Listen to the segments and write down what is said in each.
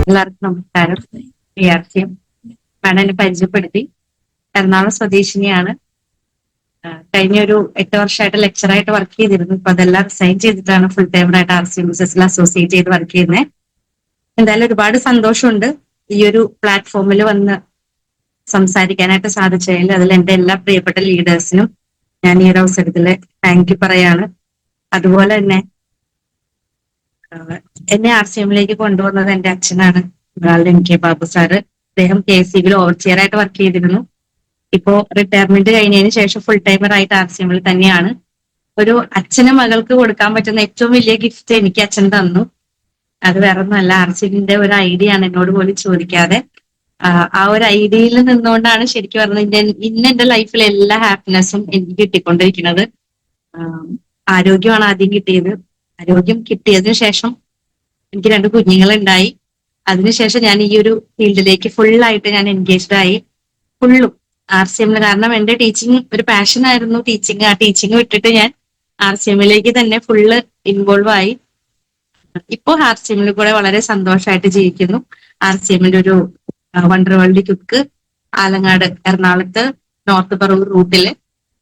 എല്ലാവർക്കും നമസ്കാരം. വിദ്യാർത്ഥിയും മാഡം എന്നെ പരിചയപ്പെടുത്തി. എറണാകുളം സ്വദേശിനിയാണ്. കഴിഞ്ഞ ഒരു 8 വർഷമായിട്ട് ലെക്ചറായിട്ട് വർക്ക് ചെയ്തിരുന്നു. ഇപ്പൊ അതെല്ലാം റിസൈൻ ചെയ്തിട്ടാണ് ഫുൾ ടൈമറായിട്ട് RCMSൽ അസോസിയേറ്റ് ചെയ്ത് വർക്ക് ചെയ്യുന്നത്. എന്തായാലും ഒരുപാട് സന്തോഷമുണ്ട് ഈ ഒരു പ്ലാറ്റ്ഫോമിൽ വന്ന് സംസാരിക്കാനായിട്ട് സാധിച്ചതിൽ. അതിൽ എന്റെ എല്ലാ പ്രിയപ്പെട്ട ലീഡേഴ്സിനും ഞാൻ ഈ ഒരു അവസരത്തിൽ താങ്ക് യു പറയാണ്. അതുപോലെ തന്നെ എന്നെ RCMലേക്ക് കൊണ്ടുവന്നത് എന്റെ അച്ഛനാണ്, NK ബാബു സാറ്. അദ്ദേഹം KCBയിൽ ഓവർസിയർ ആയിട്ട് വർക്ക് ചെയ്തിരുന്നു. ഇപ്പോ റിട്ടയർമെന്റ് കഴിഞ്ഞതിന് ശേഷം ഫുൾ ടൈമർ ആയിട്ട് RCMൽ തന്നെയാണ്. ഒരു അച്ഛന് മകൾക്ക് കൊടുക്കാൻ പറ്റുന്ന ഏറ്റവും വലിയ ഗിഫ്റ്റ് എനിക്ക് അച്ഛൻ തന്നു. അത് വേറെ ഒന്നുമല്ല, RCMന്റെ ഒരു ഐഡിയ ആണ്, എന്നോട് പോലും ചോദിക്കാതെ. ആ ഒരു ഐഡിയയിൽ നിന്നുകൊണ്ടാണ് ശരിക്കും പറഞ്ഞത് ഇന്ന് എന്റെ ലൈഫിലെ എല്ലാ ഹാപ്പിനെസ്സും എനിക്ക് കിട്ടിക്കൊണ്ടിരിക്കുന്നത്. ആരോഗ്യമാണ് ആദ്യം കിട്ടിയത്. ആരോഗ്യം കിട്ടിയതിനു ശേഷം എനിക്ക് 2 കുഞ്ഞുങ്ങളുണ്ടായി. അതിനുശേഷം ഞാൻ ഈ ഒരു ഫീൽഡിലേക്ക് ഫുള്ളായിട്ട് ഞാൻ എൻഗേജ്ഡ് ആയി. ഫുള്ളും RCMൽ. കാരണം എന്റെ ടീച്ചിങ് ഒരു പാഷൻ ആയിരുന്നു, ടീച്ചിങ്. ആ ടീച്ചിങ് വിട്ടിട്ട് ഞാൻ RCMലേക്ക് തന്നെ ഫുള്ള് ഇൻവോൾവ് ആയി. ഇപ്പോ RCMൽ കൂടെ വളരെ സന്തോഷമായിട്ട് ജീവിക്കുന്നു. RCMന്റെ ഒരു വണ്ടർ വേൾഡ് കുക്ക് ആലങ്ങാട്, എറണാകുളത്ത് നോർത്ത് പറവൂർ റൂട്ടില്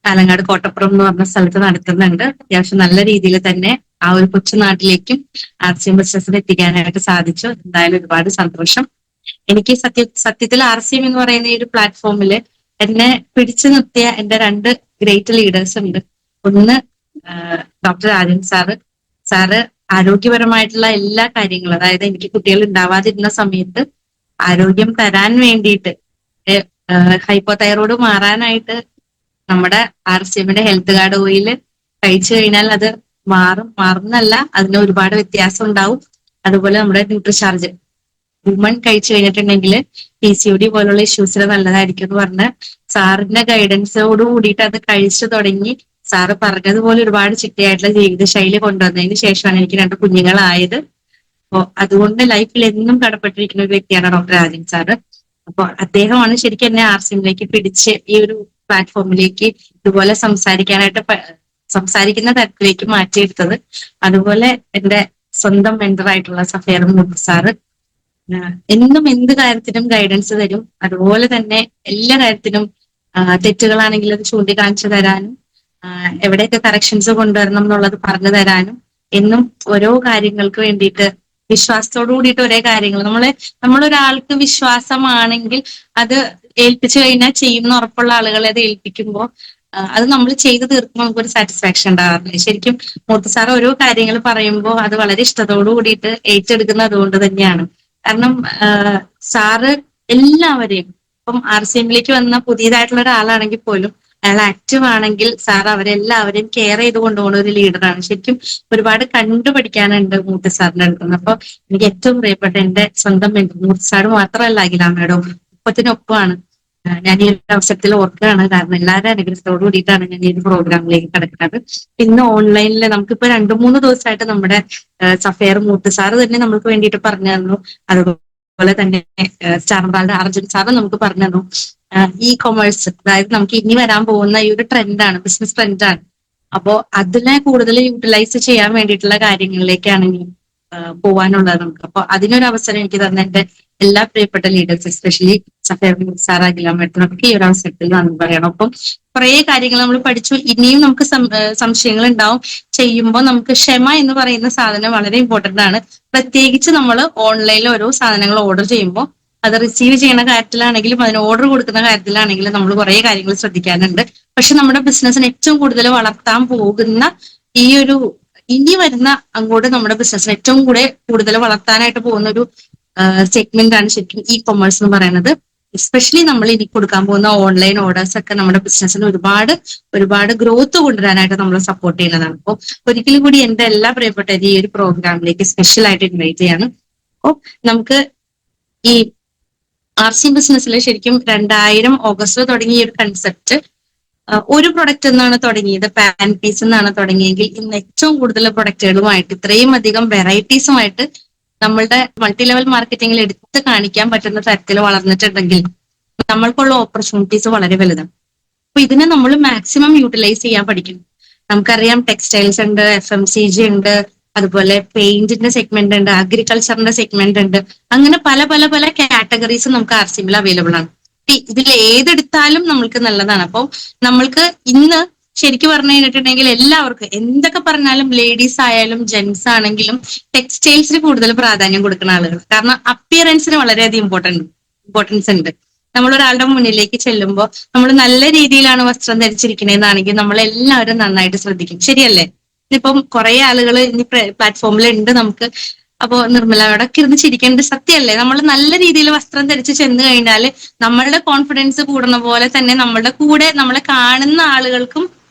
ആലങ്ങാട് കോട്ടപ്പുറം എന്ന് പറഞ്ഞ സ്ഥലത്ത് നടത്തുന്നുണ്ട്. അത്യാവശ്യം നല്ല രീതിയിൽ തന്നെ ആ ഒരു കൊച്ചു നാട്ടിലേക്കും RCM ബിസിനസ്സിൽ എത്തിക്കാനായിട്ട് സാധിച്ചു. എന്തായാലും ഒരുപാട് സന്തോഷം. എനിക്ക് സത്യത്തിൽ RCM എന്ന് പറയുന്ന ഈ ഒരു പ്ലാറ്റ്ഫോമില് എന്നെ പിടിച്ചു നിർത്തിയ എന്റെ 2 ഗ്രേറ്റ് ലീഡേഴ്സ് ഉണ്ട്. ഒന്ന് ഡോക്ടർ രാജൻ സാറ് ആരോഗ്യപരമായിട്ടുള്ള എല്ലാ കാര്യങ്ങളും, അതായത് എനിക്ക് കുട്ടികൾ ഉണ്ടാവാതിരുന്ന സമയത്ത് ആരോഗ്യം തരാൻ വേണ്ടിയിട്ട്, ഹൈപ്പോതൈറോയ്ഡ് മാറാനായിട്ട് നമ്മുടെ RCMന്റെ ഹെൽത്ത് കാർഡ് ഓയിൽ കഴിച്ചു കഴിഞ്ഞാൽ അത് മാറുന്നല്ല, അതിന് ഒരുപാട് വ്യത്യാസം ഉണ്ടാവും. അതുപോലെ നമ്മുടെ ന്യൂട്രിചാർജ് വുമൺ കഴിച്ചു കഴിഞ്ഞിട്ടുണ്ടെങ്കിൽ PCOD പോലുള്ള ഇഷ്യൂസിന് നല്ലതായിരിക്കും എന്ന് പറഞ്ഞ് സാറിന്റെ ഗൈഡൻസോട് കൂടിയിട്ട് അത് കഴിച്ചു തുടങ്ങി. സാറ് പറഞ്ഞതുപോലെ ഒരുപാട് ചിട്ടയായിട്ടുള്ള ജീവിതശൈലി കൊണ്ടുവന്നതിന് ശേഷമാണ് എനിക്ക് 2 കുഞ്ഞുങ്ങളായത്. അപ്പോ അതുകൊണ്ട് ലൈഫിൽ എന്നും കടപ്പെട്ടിരിക്കുന്ന ഒരു വ്യക്തിയാണ് ഡോക്ടർ രാജൻ സാറ്. അപ്പൊ അദ്ദേഹമാണ് ശരിക്കും എന്നെ RCMലേക്ക് പിടിച്ച് ഈ ഒരു പ്ലാറ്റ്ഫോമിലേക്ക് ഇതുപോലെ സംസാരിക്കുന്ന തരത്തിലേക്ക് മാറ്റിയെടുത്തത്. അതുപോലെ എന്റെ സ്വന്തം മെന്ററായിട്ടുള്ള സഫേർ മുത്ത് സാറ് എന്നും എന്ത് കാര്യത്തിനും ഗൈഡൻസ് തരും. അതുപോലെ തന്നെ എല്ലാ കാര്യത്തിനും തെറ്റുകളാണെങ്കിൽ അത് ചൂണ്ടിക്കാണിച്ചു തരാനും, എവിടെയൊക്കെ കറക്ഷൻസ് കൊണ്ടുവരണം എന്നുള്ളത് പറഞ്ഞു തരാനും, എന്നും ഓരോ കാര്യങ്ങൾക്ക് വേണ്ടിയിട്ട് വിശ്വാസത്തോടു കൂടിയിട്ട് ഒരേ കാര്യങ്ങൾ നമ്മളൊരാൾക്ക് വിശ്വാസമാണെങ്കിൽ അത് ഏൽപ്പിച്ചു കഴിഞ്ഞാൽ ചെയ്യുന്ന ഉറപ്പുള്ള ആളുകളെ അത് ഏൽപ്പിക്കുമ്പോൾ അത് നമ്മൾ ചെയ്തു തീർക്കുമ്പോൾ നമുക്കൊരു സാറ്റിസ്ഫാക്ഷൻ ഉണ്ടാകാറില്ല. ശരിക്കും മൂർത്തി സാർ ഓരോ കാര്യങ്ങൾ പറയുമ്പോൾ അത് വളരെ ഇഷ്ടത്തോടു കൂടിയിട്ട് ഏറ്റെടുക്കുന്നത് അതുകൊണ്ട് തന്നെയാണ്. കാരണം സാറ് എല്ലാവരെയും, ഇപ്പം RCMലേക്ക് വന്ന പുതിയതായിട്ടുള്ള ഒരാളാണെങ്കിൽ പോലും അയാൾ ആക്റ്റീവ് ആണെങ്കിൽ സാർ അവരെല്ലാവരെയും കെയർ ചെയ്ത് കൊണ്ടുപോകുന്ന ഒരു ലീഡറാണ്. ശരിക്കും ഒരുപാട് കണ്ടുപഠിക്കാനുണ്ട് മൂർത്തി സാറിന്റെ അടുത്ത് നിന്ന്. അപ്പൊ എനിക്ക് ഏറ്റവും പ്രിയപ്പെട്ട എന്റെ സ്വന്തം മൂർത്തി സാറ് മാത്രമല്ല, അഖില മേഡം ഒപ്പത്തിനൊപ്പമാണ്. ഞാൻ ഈ ഒരു അവസരത്തിൽ ഓർക്കുകയാണ്. കാരണം എല്ലാവരും അനുഗ്രഹത്തോടു കൂടിയിട്ടാണ് ഞാൻ ഈ ഒരു പ്രോഗ്രാമിലേക്ക് കിടക്കുന്നത്. ഇന്ന് ഓൺലൈനിൽ നമുക്കിപ്പോ 2-3 ദിവസമായിട്ട് നമ്മുടെ സഫേർ മൂർത്തി സാറ് തന്നെ നമുക്ക് വേണ്ടിയിട്ട് പറഞ്ഞു തന്നു. അതുപോലെ തന്നെ സ്റ്റാർബാളുടെ അർജുൻ സാറ് നമുക്ക് പറഞ്ഞു തന്നു. കൊമേഴ്സ്, അതായത് നമുക്ക് ഇനി വരാൻ പോകുന്ന ഈ ഒരു ട്രെൻഡാണ്, ബിസിനസ് ട്രെൻഡാണ്. അപ്പോ അതിനെ കൂടുതൽ യൂട്ടിലൈസ് ചെയ്യാൻ വേണ്ടിയിട്ടുള്ള കാര്യങ്ങളിലേക്കാണ് ഇനി പോവാനുള്ളത് നമുക്ക്. അപ്പൊ അതിനൊരു അവസരം എനിക്ക് തന്ന എന്റെ എല്ലാ പ്രിയപ്പെട്ട ലീഡേഴ്സ്, എസ്പെഷ്യലി സഫേർ സാർ, അഖില മേഡത്തിനൊക്കെ ഈ ഒരു അവസരത്തിൽ നന്ദി പറയണം. അപ്പം കുറെ കാര്യങ്ങൾ നമ്മൾ പഠിച്ചു. ഇനിയും നമുക്ക് സംശയങ്ങൾ ഉണ്ടാവും. ചെയ്യുമ്പോൾ നമുക്ക് ക്ഷമ എന്ന് പറയുന്ന സാധനം വളരെ ഇമ്പോർട്ടന്റ് ആണ്. പ്രത്യേകിച്ച് നമ്മൾ ഓൺലൈനിൽ ഓരോ സാധനങ്ങൾ ഓർഡർ ചെയ്യുമ്പോൾ അത് റിസീവ് ചെയ്യുന്ന കാര്യത്തിലാണെങ്കിലും അതിന് ഓർഡർ കൊടുക്കുന്ന കാര്യത്തിലാണെങ്കിലും നമ്മൾ കുറെ കാര്യങ്ങൾ ശ്രദ്ധിക്കാനുണ്ട്. പക്ഷെ നമ്മുടെ ബിസിനസ്സിന് ഏറ്റവും കൂടുതൽ വളർത്താൻ പോകുന്ന ഈ ഒരു ഇനി വരുന്ന അങ്ങോട്ട് നമ്മുടെ ബിസിനസ്സിന് ഏറ്റവും കൂടുതൽ വളർത്താനായിട്ട് പോകുന്ന ഒരു സെഗ്മെന്റ് ആണ് ശരിക്കും കൊമേഴ്സ് എന്ന് പറയുന്നത്. എസ്പെഷ്യലി നമ്മൾ ഇനി കൊടുക്കാൻ പോകുന്ന ഓൺലൈൻ ഓർഡേഴ്സ് ഒക്കെ നമ്മുടെ ബിസിനസ്സിന് ഒരുപാട് ഗ്രോത്ത് കൊണ്ടുവരാനായിട്ട് നമ്മൾ സപ്പോർട്ട് ചെയ്യുന്നതാണ്. അപ്പോൾ ഒരിക്കലും കൂടി എന്റെ എല്ലാ പ്രിയപ്പെട്ടവരും ഈ ഒരു പ്രോഗ്രാമിലേക്ക് സ്പെഷ്യൽ ആയിട്ട് ഇൻവൈറ്റ് ചെയ്യാണ്. അപ്പോൾ നമുക്ക് ഈ RCM ബിസിനസ്സിൽ ശരിക്കും 2000 ഓഗസ്റ്റിൽ തുടങ്ങിയ ഒരു കൺസെപ്റ്റ് ഒരു പ്രൊഡക്റ്റ് എന്നാണ് തുടങ്ങിയത്, പാൻ പീസ് എന്നാണ് തുടങ്ങിയെങ്കിൽ ഇന്ന് ഏറ്റവും കൂടുതൽ പ്രൊഡക്റ്റുകളുമായിട്ട് ഇത്രയും അധികം വെറൈറ്റീസുമായിട്ട് നമ്മളുടെ മൾട്ടി ലെവൽ മാർക്കറ്റിംഗിൽ എടുത്ത് കാണിക്കാൻ പറ്റുന്ന തരത്തിൽ വളർന്നിട്ടുണ്ടെങ്കിൽ നമ്മൾക്കുള്ള ഓപ്പർച്യൂണിറ്റീസ് വളരെ വലുതാണ്. അപ്പൊ ഇതിനെ നമ്മൾ മാക്സിമം യൂട്ടിലൈസ് ചെയ്യാൻ പഠിക്കണം. നമുക്കറിയാം ടെക്സ്റ്റൈൽസ് ഉണ്ട്, FMCG ഉണ്ട്, അതുപോലെ പെയിന്റിന്റെ സെഗ്മെന്റ് ഉണ്ട്, അഗ്രികൾച്ചറിന്റെ സെഗ്മെന്റ് ഉണ്ട്. അങ്ങനെ പല പല പല കാറ്റഗറീസ് നമുക്ക് ആർ സി എമ്മിൽ അവൈലബിൾ ആണ്. ഇതിൽ ഏതെടുത്താലും നമ്മൾക്ക് നല്ലതാണ്. അപ്പോൾ നമ്മൾക്ക് ഇന്ന് ശരിക്കും പറഞ്ഞു കഴിഞ്ഞിട്ടുണ്ടെങ്കിൽ എല്ലാവർക്കും എന്തൊക്കെ പറഞ്ഞാലും ലേഡീസ് ആയാലും ജെന്റ്സ് ആണെങ്കിലും ടെക്സ്റ്റൈൽസിന് കൂടുതൽ പ്രാധാന്യം കൊടുക്കുന്ന ആളുകൾ. കാരണം അപ്പിയറൻസിന് വളരെയധികം ഇമ്പോർട്ടൻസ് ഉണ്ട്. നമ്മൾ ഒരാളുടെ മുന്നിലേക്ക് ചെല്ലുമ്പോൾ നമ്മൾ നല്ല രീതിയിലാണ് വസ്ത്രം ധരിച്ചിരിക്കുന്നതെന്നാണെങ്കിൽ നമ്മൾ എല്ലാവരും നന്നായിട്ട് ശ്രദ്ധിക്കും. ശരിയല്ലേ? ഇപ്പം കുറെ ആളുകൾ ഇനി പ്ലാറ്റ്ഫോമിൽ ഉണ്ട് നമുക്ക്. അപ്പോ നിർമ്മലയോടൊക്കെ ഇരുന്ന് ചിരിക്കേണ്ട സത്യമല്ലേ? നമ്മൾ നല്ല രീതിയിൽ വസ്ത്രം ധരിച്ച് ചെന്ന് കഴിഞ്ഞാൽ നമ്മളുടെ കോൺഫിഡൻസ് കൂടുന്ന പോലെ തന്നെ നമ്മളുടെ കൂടെ നമ്മളെ കാണുന്ന ആളുകൾക്കും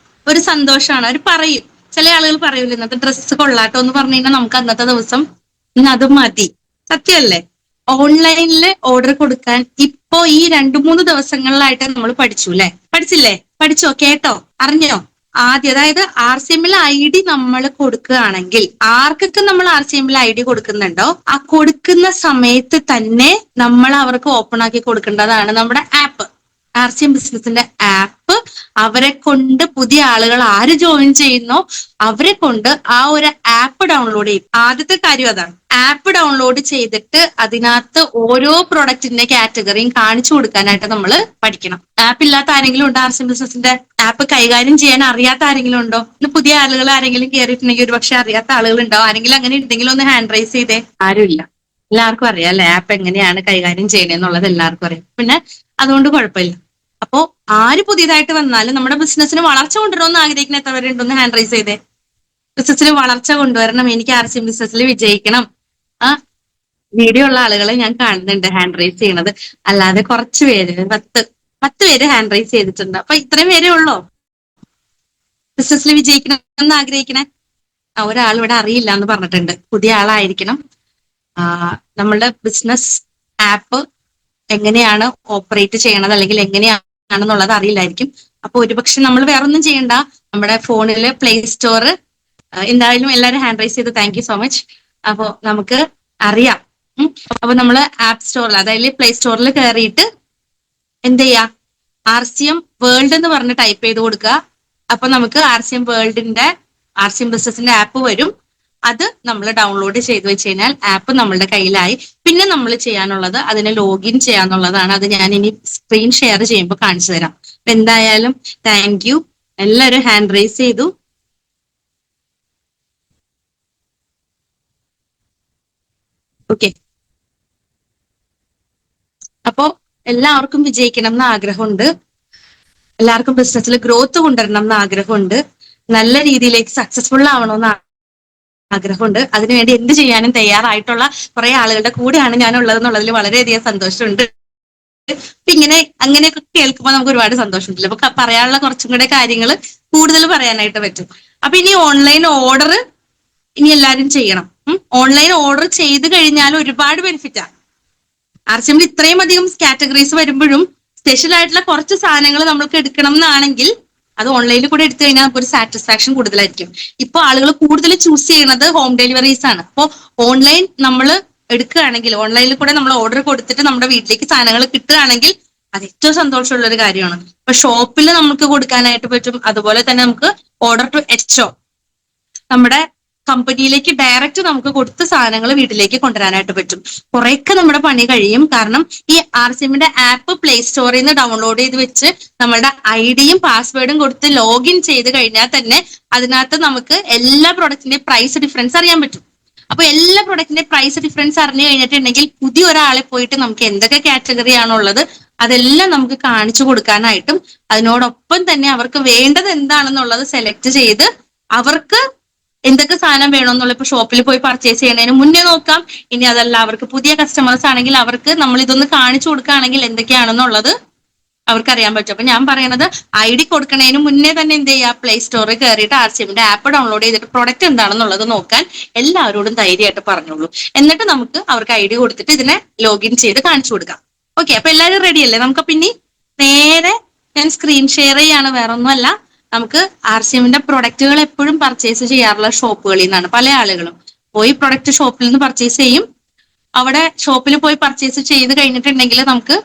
ഒരു സന്തോഷമാണ്. അവർ പറയും, ചില ആളുകൾ പറയൂല ഇന്നത്തെ ഡ്രസ്സ് കൊള്ളാട്ടോ എന്ന് പറഞ്ഞു കഴിഞ്ഞാൽ നമുക്ക് അന്നത്തെ ദിവസം ഇന്ന് അത് മതി. സത്യമല്ലേ? ഓൺലൈനിൽ ഓർഡർ കൊടുക്കാൻ ഇപ്പോ ഈ 2-3 ദിവസങ്ങളിലായിട്ട് നമ്മൾ പഠിച്ചു അല്ലെ? പഠിച്ചില്ലേ? പഠിച്ചോ? കേട്ടോ? അറിഞ്ഞോ? ആദ്യം അതായത് ആർ സി എമ്മിൽ ഐ ഡി നമ്മൾ കൊടുക്കുകയാണെങ്കിൽ ആർക്കൊക്കെ നമ്മൾ ആർ സി എമ്മിൽ ഐ ഡി കൊടുക്കുന്നുണ്ടോ ആ കൊടുക്കുന്ന സമയത്ത് തന്നെ നമ്മൾ അവർക്ക് ഓപ്പൺ ആക്കി കൊടുക്കേണ്ടതാണ് നമ്മുടെ ആപ്പ്. ആർ സി എം ബിസിനസിന്റെ ആപ്പ് അവരെ കൊണ്ട് പുതിയ ആളുകൾ ആര് ജോയിൻ ചെയ്യുന്നോ അവരെ കൊണ്ട് ആ ഒരു ആപ്പ് ഡൗൺലോഡ് ചെയ്യും. ആദ്യത്തെ കാര്യം അതാണ്. ആപ്പ് ഡൗൺലോഡ് ചെയ്തിട്ട് അതിനകത്ത് ഓരോ പ്രൊഡക്റ്റിന്റെ കാറ്റഗറിയും കാണിച്ചു കൊടുക്കാനായിട്ട് നമ്മൾ പഠിക്കണം. ആപ്പ് ഇല്ലാത്ത ആരെങ്കിലും ഉണ്ടോ? ആർ സി എം ബിസിനസിന്റെ ആപ്പ് കൈകാര്യം ചെയ്യാൻ അറിയാത്ത ആരെങ്കിലും ഉണ്ടോ? ഇന്ന് പുതിയ ആളുകൾ ആരെങ്കിലും കയറിയിട്ടുണ്ടെങ്കിൽ ഒരു പക്ഷെ അറിയാത്ത ആളുകൾ ഉണ്ടോ? ആരെങ്കിലും അങ്ങനെ ഉണ്ടെങ്കിലും ഒന്ന് ഹാൻഡ് റൈസ് ചെയ്തേ. ആരുമില്ല. എല്ലാവർക്കും അറിയാം അല്ലെ ആപ്പ് എങ്ങനെയാണ് കൈകാര്യം ചെയ്യണമെന്നുള്ളത് എല്ലാവർക്കും അറിയാം. പിന്നെ അതുകൊണ്ട് കുഴപ്പമില്ല. അപ്പോ ആര് പുതിയതായിട്ട് വന്നാലും നമ്മുടെ ബിസിനസ്സിന് വളർച്ച കൊണ്ടുവരണമെന്ന് ആഗ്രഹിക്കുന്ന എത്ര പേരുണ്ടെന്ന് ഹാൻഡ് റൈസ് ചെയ്തേ. ബിസിനസ്സിൽ വളർച്ച കൊണ്ടുവരണം, എനിക്ക് ആർ സി എം ബിസിനസ്സിൽ വിജയിക്കണം. ആ വീഡിയോ ഉള്ള ആളുകളെ ഞാൻ കാണുന്നുണ്ട് ഹാൻഡ് റൈസ് ചെയ്യണത്. അല്ലാതെ കുറച്ച് പേര് 10 പേര് ഹാൻഡ് റൈസ് ചെയ്തിട്ടുണ്ട്. അപ്പൊ ഇത്രയും പേരേ ഉള്ളോ ബിസിനസ്സിൽ വിജയിക്കണം എന്ന് ആഗ്രഹിക്കണേ? ഒരാൾ ഇവിടെ അറിയില്ല എന്ന് പറഞ്ഞിട്ടുണ്ട്. പുതിയ ആളായിരിക്കണം. നമ്മളുടെ ബിസിനസ് ആപ്പ് എങ്ങനെയാണ് ഓപ്പറേറ്റ് ചെയ്യണത് അല്ലെങ്കിൽ എങ്ങനെയാണെന്നുള്ളത് അറിയില്ലായിരിക്കും. അപ്പൊ ഒരുപക്ഷെ നമ്മൾ വേറൊന്നും ചെയ്യണ്ട. നമ്മുടെ ഫോണില് പ്ലേ സ്റ്റോർ എന്തായാലും എല്ലാവരും ഹാൻഡ് റൈസ് ചെയ്ത് താങ്ക് യു സോ മച്ച്. അപ്പൊ നമുക്ക് അറിയാം. അപ്പൊ നമ്മള് ആപ്പ് സ്റ്റോറിൽ അതായത് പ്ലേ സ്റ്റോറിൽ കയറിയിട്ട് എന്ത് ചെയ്യാ ആർ സി എം വേൾഡ് എന്ന് പറഞ്ഞ് ടൈപ്പ് ചെയ്ത് കൊടുക്കുക. അപ്പൊ നമുക്ക് ആർ സി എം വേൾഡിന്റെ ആർ സി എം ബിസിനസിന്റെ ആപ്പ് വരും. അത് നമ്മൾ ഡൗൺലോഡ് ചെയ്ത് വെച്ച് കഴിഞ്ഞാൽ ആപ്പ് നമ്മളുടെ കയ്യിലായി. പിന്നെ നമ്മൾ ചെയ്യാനുള്ളത് അതിനെ ലോഗിൻ ചെയ്യാന്നുള്ളതാണ്. അത് ഞാൻ ഇനി സ്ക്രീൻ ഷെയർ ചെയ്യുമ്പോൾ കാണിച്ചു തരാം. അപ്പൊ എന്തായാലും താങ്ക് യു. എല്ലാവരും ഹാൻഡ് റൈസ് ചെയ്തു. ഓക്കെ. അപ്പോ എല്ലാവർക്കും വിജയിക്കണം എന്ന് ആഗ്രഹമുണ്ട്. എല്ലാവർക്കും ബിസിനസ്സിൽ ഗ്രോത്ത് കൊണ്ടുവരണം എന്ന് ആഗ്രഹമുണ്ട്. നല്ല രീതിയിലേക്ക് സക്സസ്ഫുൾ ആവണമെന്ന് ആഗ്രഹമുണ്ട്. അതിനുവേണ്ടി എന്ത് ചെയ്യാനും തയ്യാറായിട്ടുള്ള കുറെ ആളുകളുടെ കൂടെയാണ് ഞാൻ ഉള്ളതെന്നുള്ളതിൽ വളരെയധികം സന്തോഷമുണ്ട്. ഇങ്ങനെ അങ്ങനെയൊക്കെ കേൾക്കുമ്പോൾ നമുക്ക് ഒരുപാട് സന്തോഷമുണ്ടല്ലോ. അപ്പൊ പറയാനുള്ള കുറച്ചും കൂടെ കാര്യങ്ങൾ കൂടുതൽ പറയാനായിട്ട് പറ്റും. അപ്പൊ ഇനി ഓൺലൈൻ ഓർഡർ ഇനി എല്ലാവരും ചെയ്യണം. ഓൺലൈൻ ഓർഡർ ചെയ്ത് കഴിഞ്ഞാൽ ഒരുപാട് ബെനിഫിറ്റാ. ആർ സി എമ്മിൽ ഇത്രയും അധികം കാറ്റഗറീസ് വരുമ്പോഴും സ്പെഷ്യൽ ആയിട്ടുള്ള കുറച്ച് സാധനങ്ങൾ നമ്മൾക്ക് എടുക്കണം എന്നാണെങ്കിൽ അത് ഓൺലൈനിൽ കൂടെ എടുത്തു കഴിഞ്ഞാൽ നമുക്ക് ഒരു സാറ്റിസ്ഫാക്ഷൻ കൂടുതലായിരിക്കും. ഇപ്പൊ ആളുകൾ കൂടുതൽ ചൂസ് ചെയ്യുന്നത് ഹോം ഡെലിവറീസ് ആണ്. അപ്പോൾ ഓൺലൈൻ നമ്മൾ എടുക്കുകയാണെങ്കിൽ ഓൺലൈനിൽ കൂടെ നമ്മൾ ഓർഡർ കൊടുത്തിട്ട് നമ്മുടെ വീട്ടിലേക്ക് സാധനങ്ങൾ കിട്ടുകയാണെങ്കിൽ അത് ഏറ്റവും സന്തോഷമുള്ള ഒരു കാര്യമാണ്. ഇപ്പൊ ഷോപ്പിൽ നമുക്ക് കൊടുക്കാനായിട്ട് പറ്റും. അതുപോലെ തന്നെ നമുക്ക് ഓർഡർ ടു എച്ച്ഒ നമ്മുടെ കമ്പനിയിലേക്ക് ഡയറക്റ്റ് നമുക്ക് കൊടുത്ത സാധനങ്ങൾ വീട്ടിലേക്ക് കൊണ്ടുവരാനായിട്ട് പറ്റും. കുറെയൊക്കെ നമ്മുടെ പണി കഴിയും. കാരണം ഈ ആർ സി എമ്മിന്റെ ആപ്പ് പ്ലേ സ്റ്റോറിൽ നിന്ന് ഡൗൺലോഡ് ചെയ്ത് വെച്ച് നമ്മളുടെ ഐഡിയും പാസ്വേഡും കൊടുത്ത് ലോഗിൻ ചെയ്ത് കഴിഞ്ഞാൽ തന്നെ അതിനകത്ത് നമുക്ക് എല്ലാ പ്രൊഡക്റ്റിന്റെ പ്രൈസ് ഡിഫറൻസ് അറിയാൻ പറ്റും. അപ്പൊ എല്ലാ പ്രൊഡക്റ്റിന്റെ പ്രൈസ് ഡിഫറൻസ് അറിഞ്ഞു കഴിഞ്ഞിട്ടുണ്ടെങ്കിൽ പുതിയ ഒരാളെ പോയിട്ട് നമുക്ക് എന്തൊക്കെ കാറ്റഗറി ആണുള്ളത് അതെല്ലാം നമുക്ക് കാണിച്ചു കൊടുക്കാനായിട്ടും അതിനോടൊപ്പം തന്നെ അവർക്ക് വേണ്ടത് എന്താണെന്നുള്ളത് സെലക്ട് ചെയ്ത് അവർക്ക് എന്തൊക്കെ സാധനം വേണമെന്നുള്ള ഇപ്പൊ ഷോപ്പിൽ പോയി പർച്ചേസ് ചെയ്യുന്നതിന് മുന്നേ നോക്കാം. ഇനി അതല്ല അവർക്ക് പുതിയ കസ്റ്റമേഴ്സ് ആണെങ്കിൽ അവർക്ക് നമ്മൾ ഇതൊന്ന് കാണിച്ചു കൊടുക്കുകയാണെങ്കിൽ എന്തൊക്കെയാണെന്നുള്ളത് അവർക്ക് അറിയാൻ പറ്റും. അപ്പൊ ഞാൻ പറയുന്നത് ഐ ഡി കൊടുക്കുന്നതിന് മുന്നേ തന്നെ എന്ത് ചെയ്യുക, പ്ലേ സ്റ്റോറിൽ കയറിയിട്ട് ആർ സി എമ്മിന്റെ ആപ്പ് ഡൗൺലോഡ് ചെയ്തിട്ട് പ്രൊഡക്റ്റ് എന്താണെന്നുള്ളത് നോക്കാൻ എല്ലാവരോടും ധൈര്യമായിട്ട് പറഞ്ഞോളൂ. എന്നിട്ട് നമുക്ക് അവർക്ക് ഐ ഡി കൊടുത്തിട്ട് ഇതിനെ ലോഗിൻ ചെയ്ത് കാണിച്ചു കൊടുക്കാം. ഓക്കെ. അപ്പൊ എല്ലാവരും റെഡി അല്ലേ? നമുക്ക് പിന്നെ നേരെ ഞാൻ സ്ക്രീൻ ഷെയർ ചെയ്യാണ്, വേറെ ഒന്നുമല്ല. നമുക്ക് ആർ സി എമ്മിന്റെ പ്രൊഡക്റ്റുകൾ എപ്പോഴും പർച്ചേസ് ചെയ്യാറുള്ള ഷോപ്പുകളിൽ നിന്നാണ്. പല ആളുകളും പോയി പ്രൊഡക്റ്റ് ഷോപ്പിൽ നിന്ന് പർച്ചേസ് ചെയ്യും. അവിടെ ഷോപ്പിൽ പോയി പർച്ചേസ് ചെയ്ത് കഴിഞ്ഞിട്ടുണ്ടെങ്കിൽ നമുക്ക്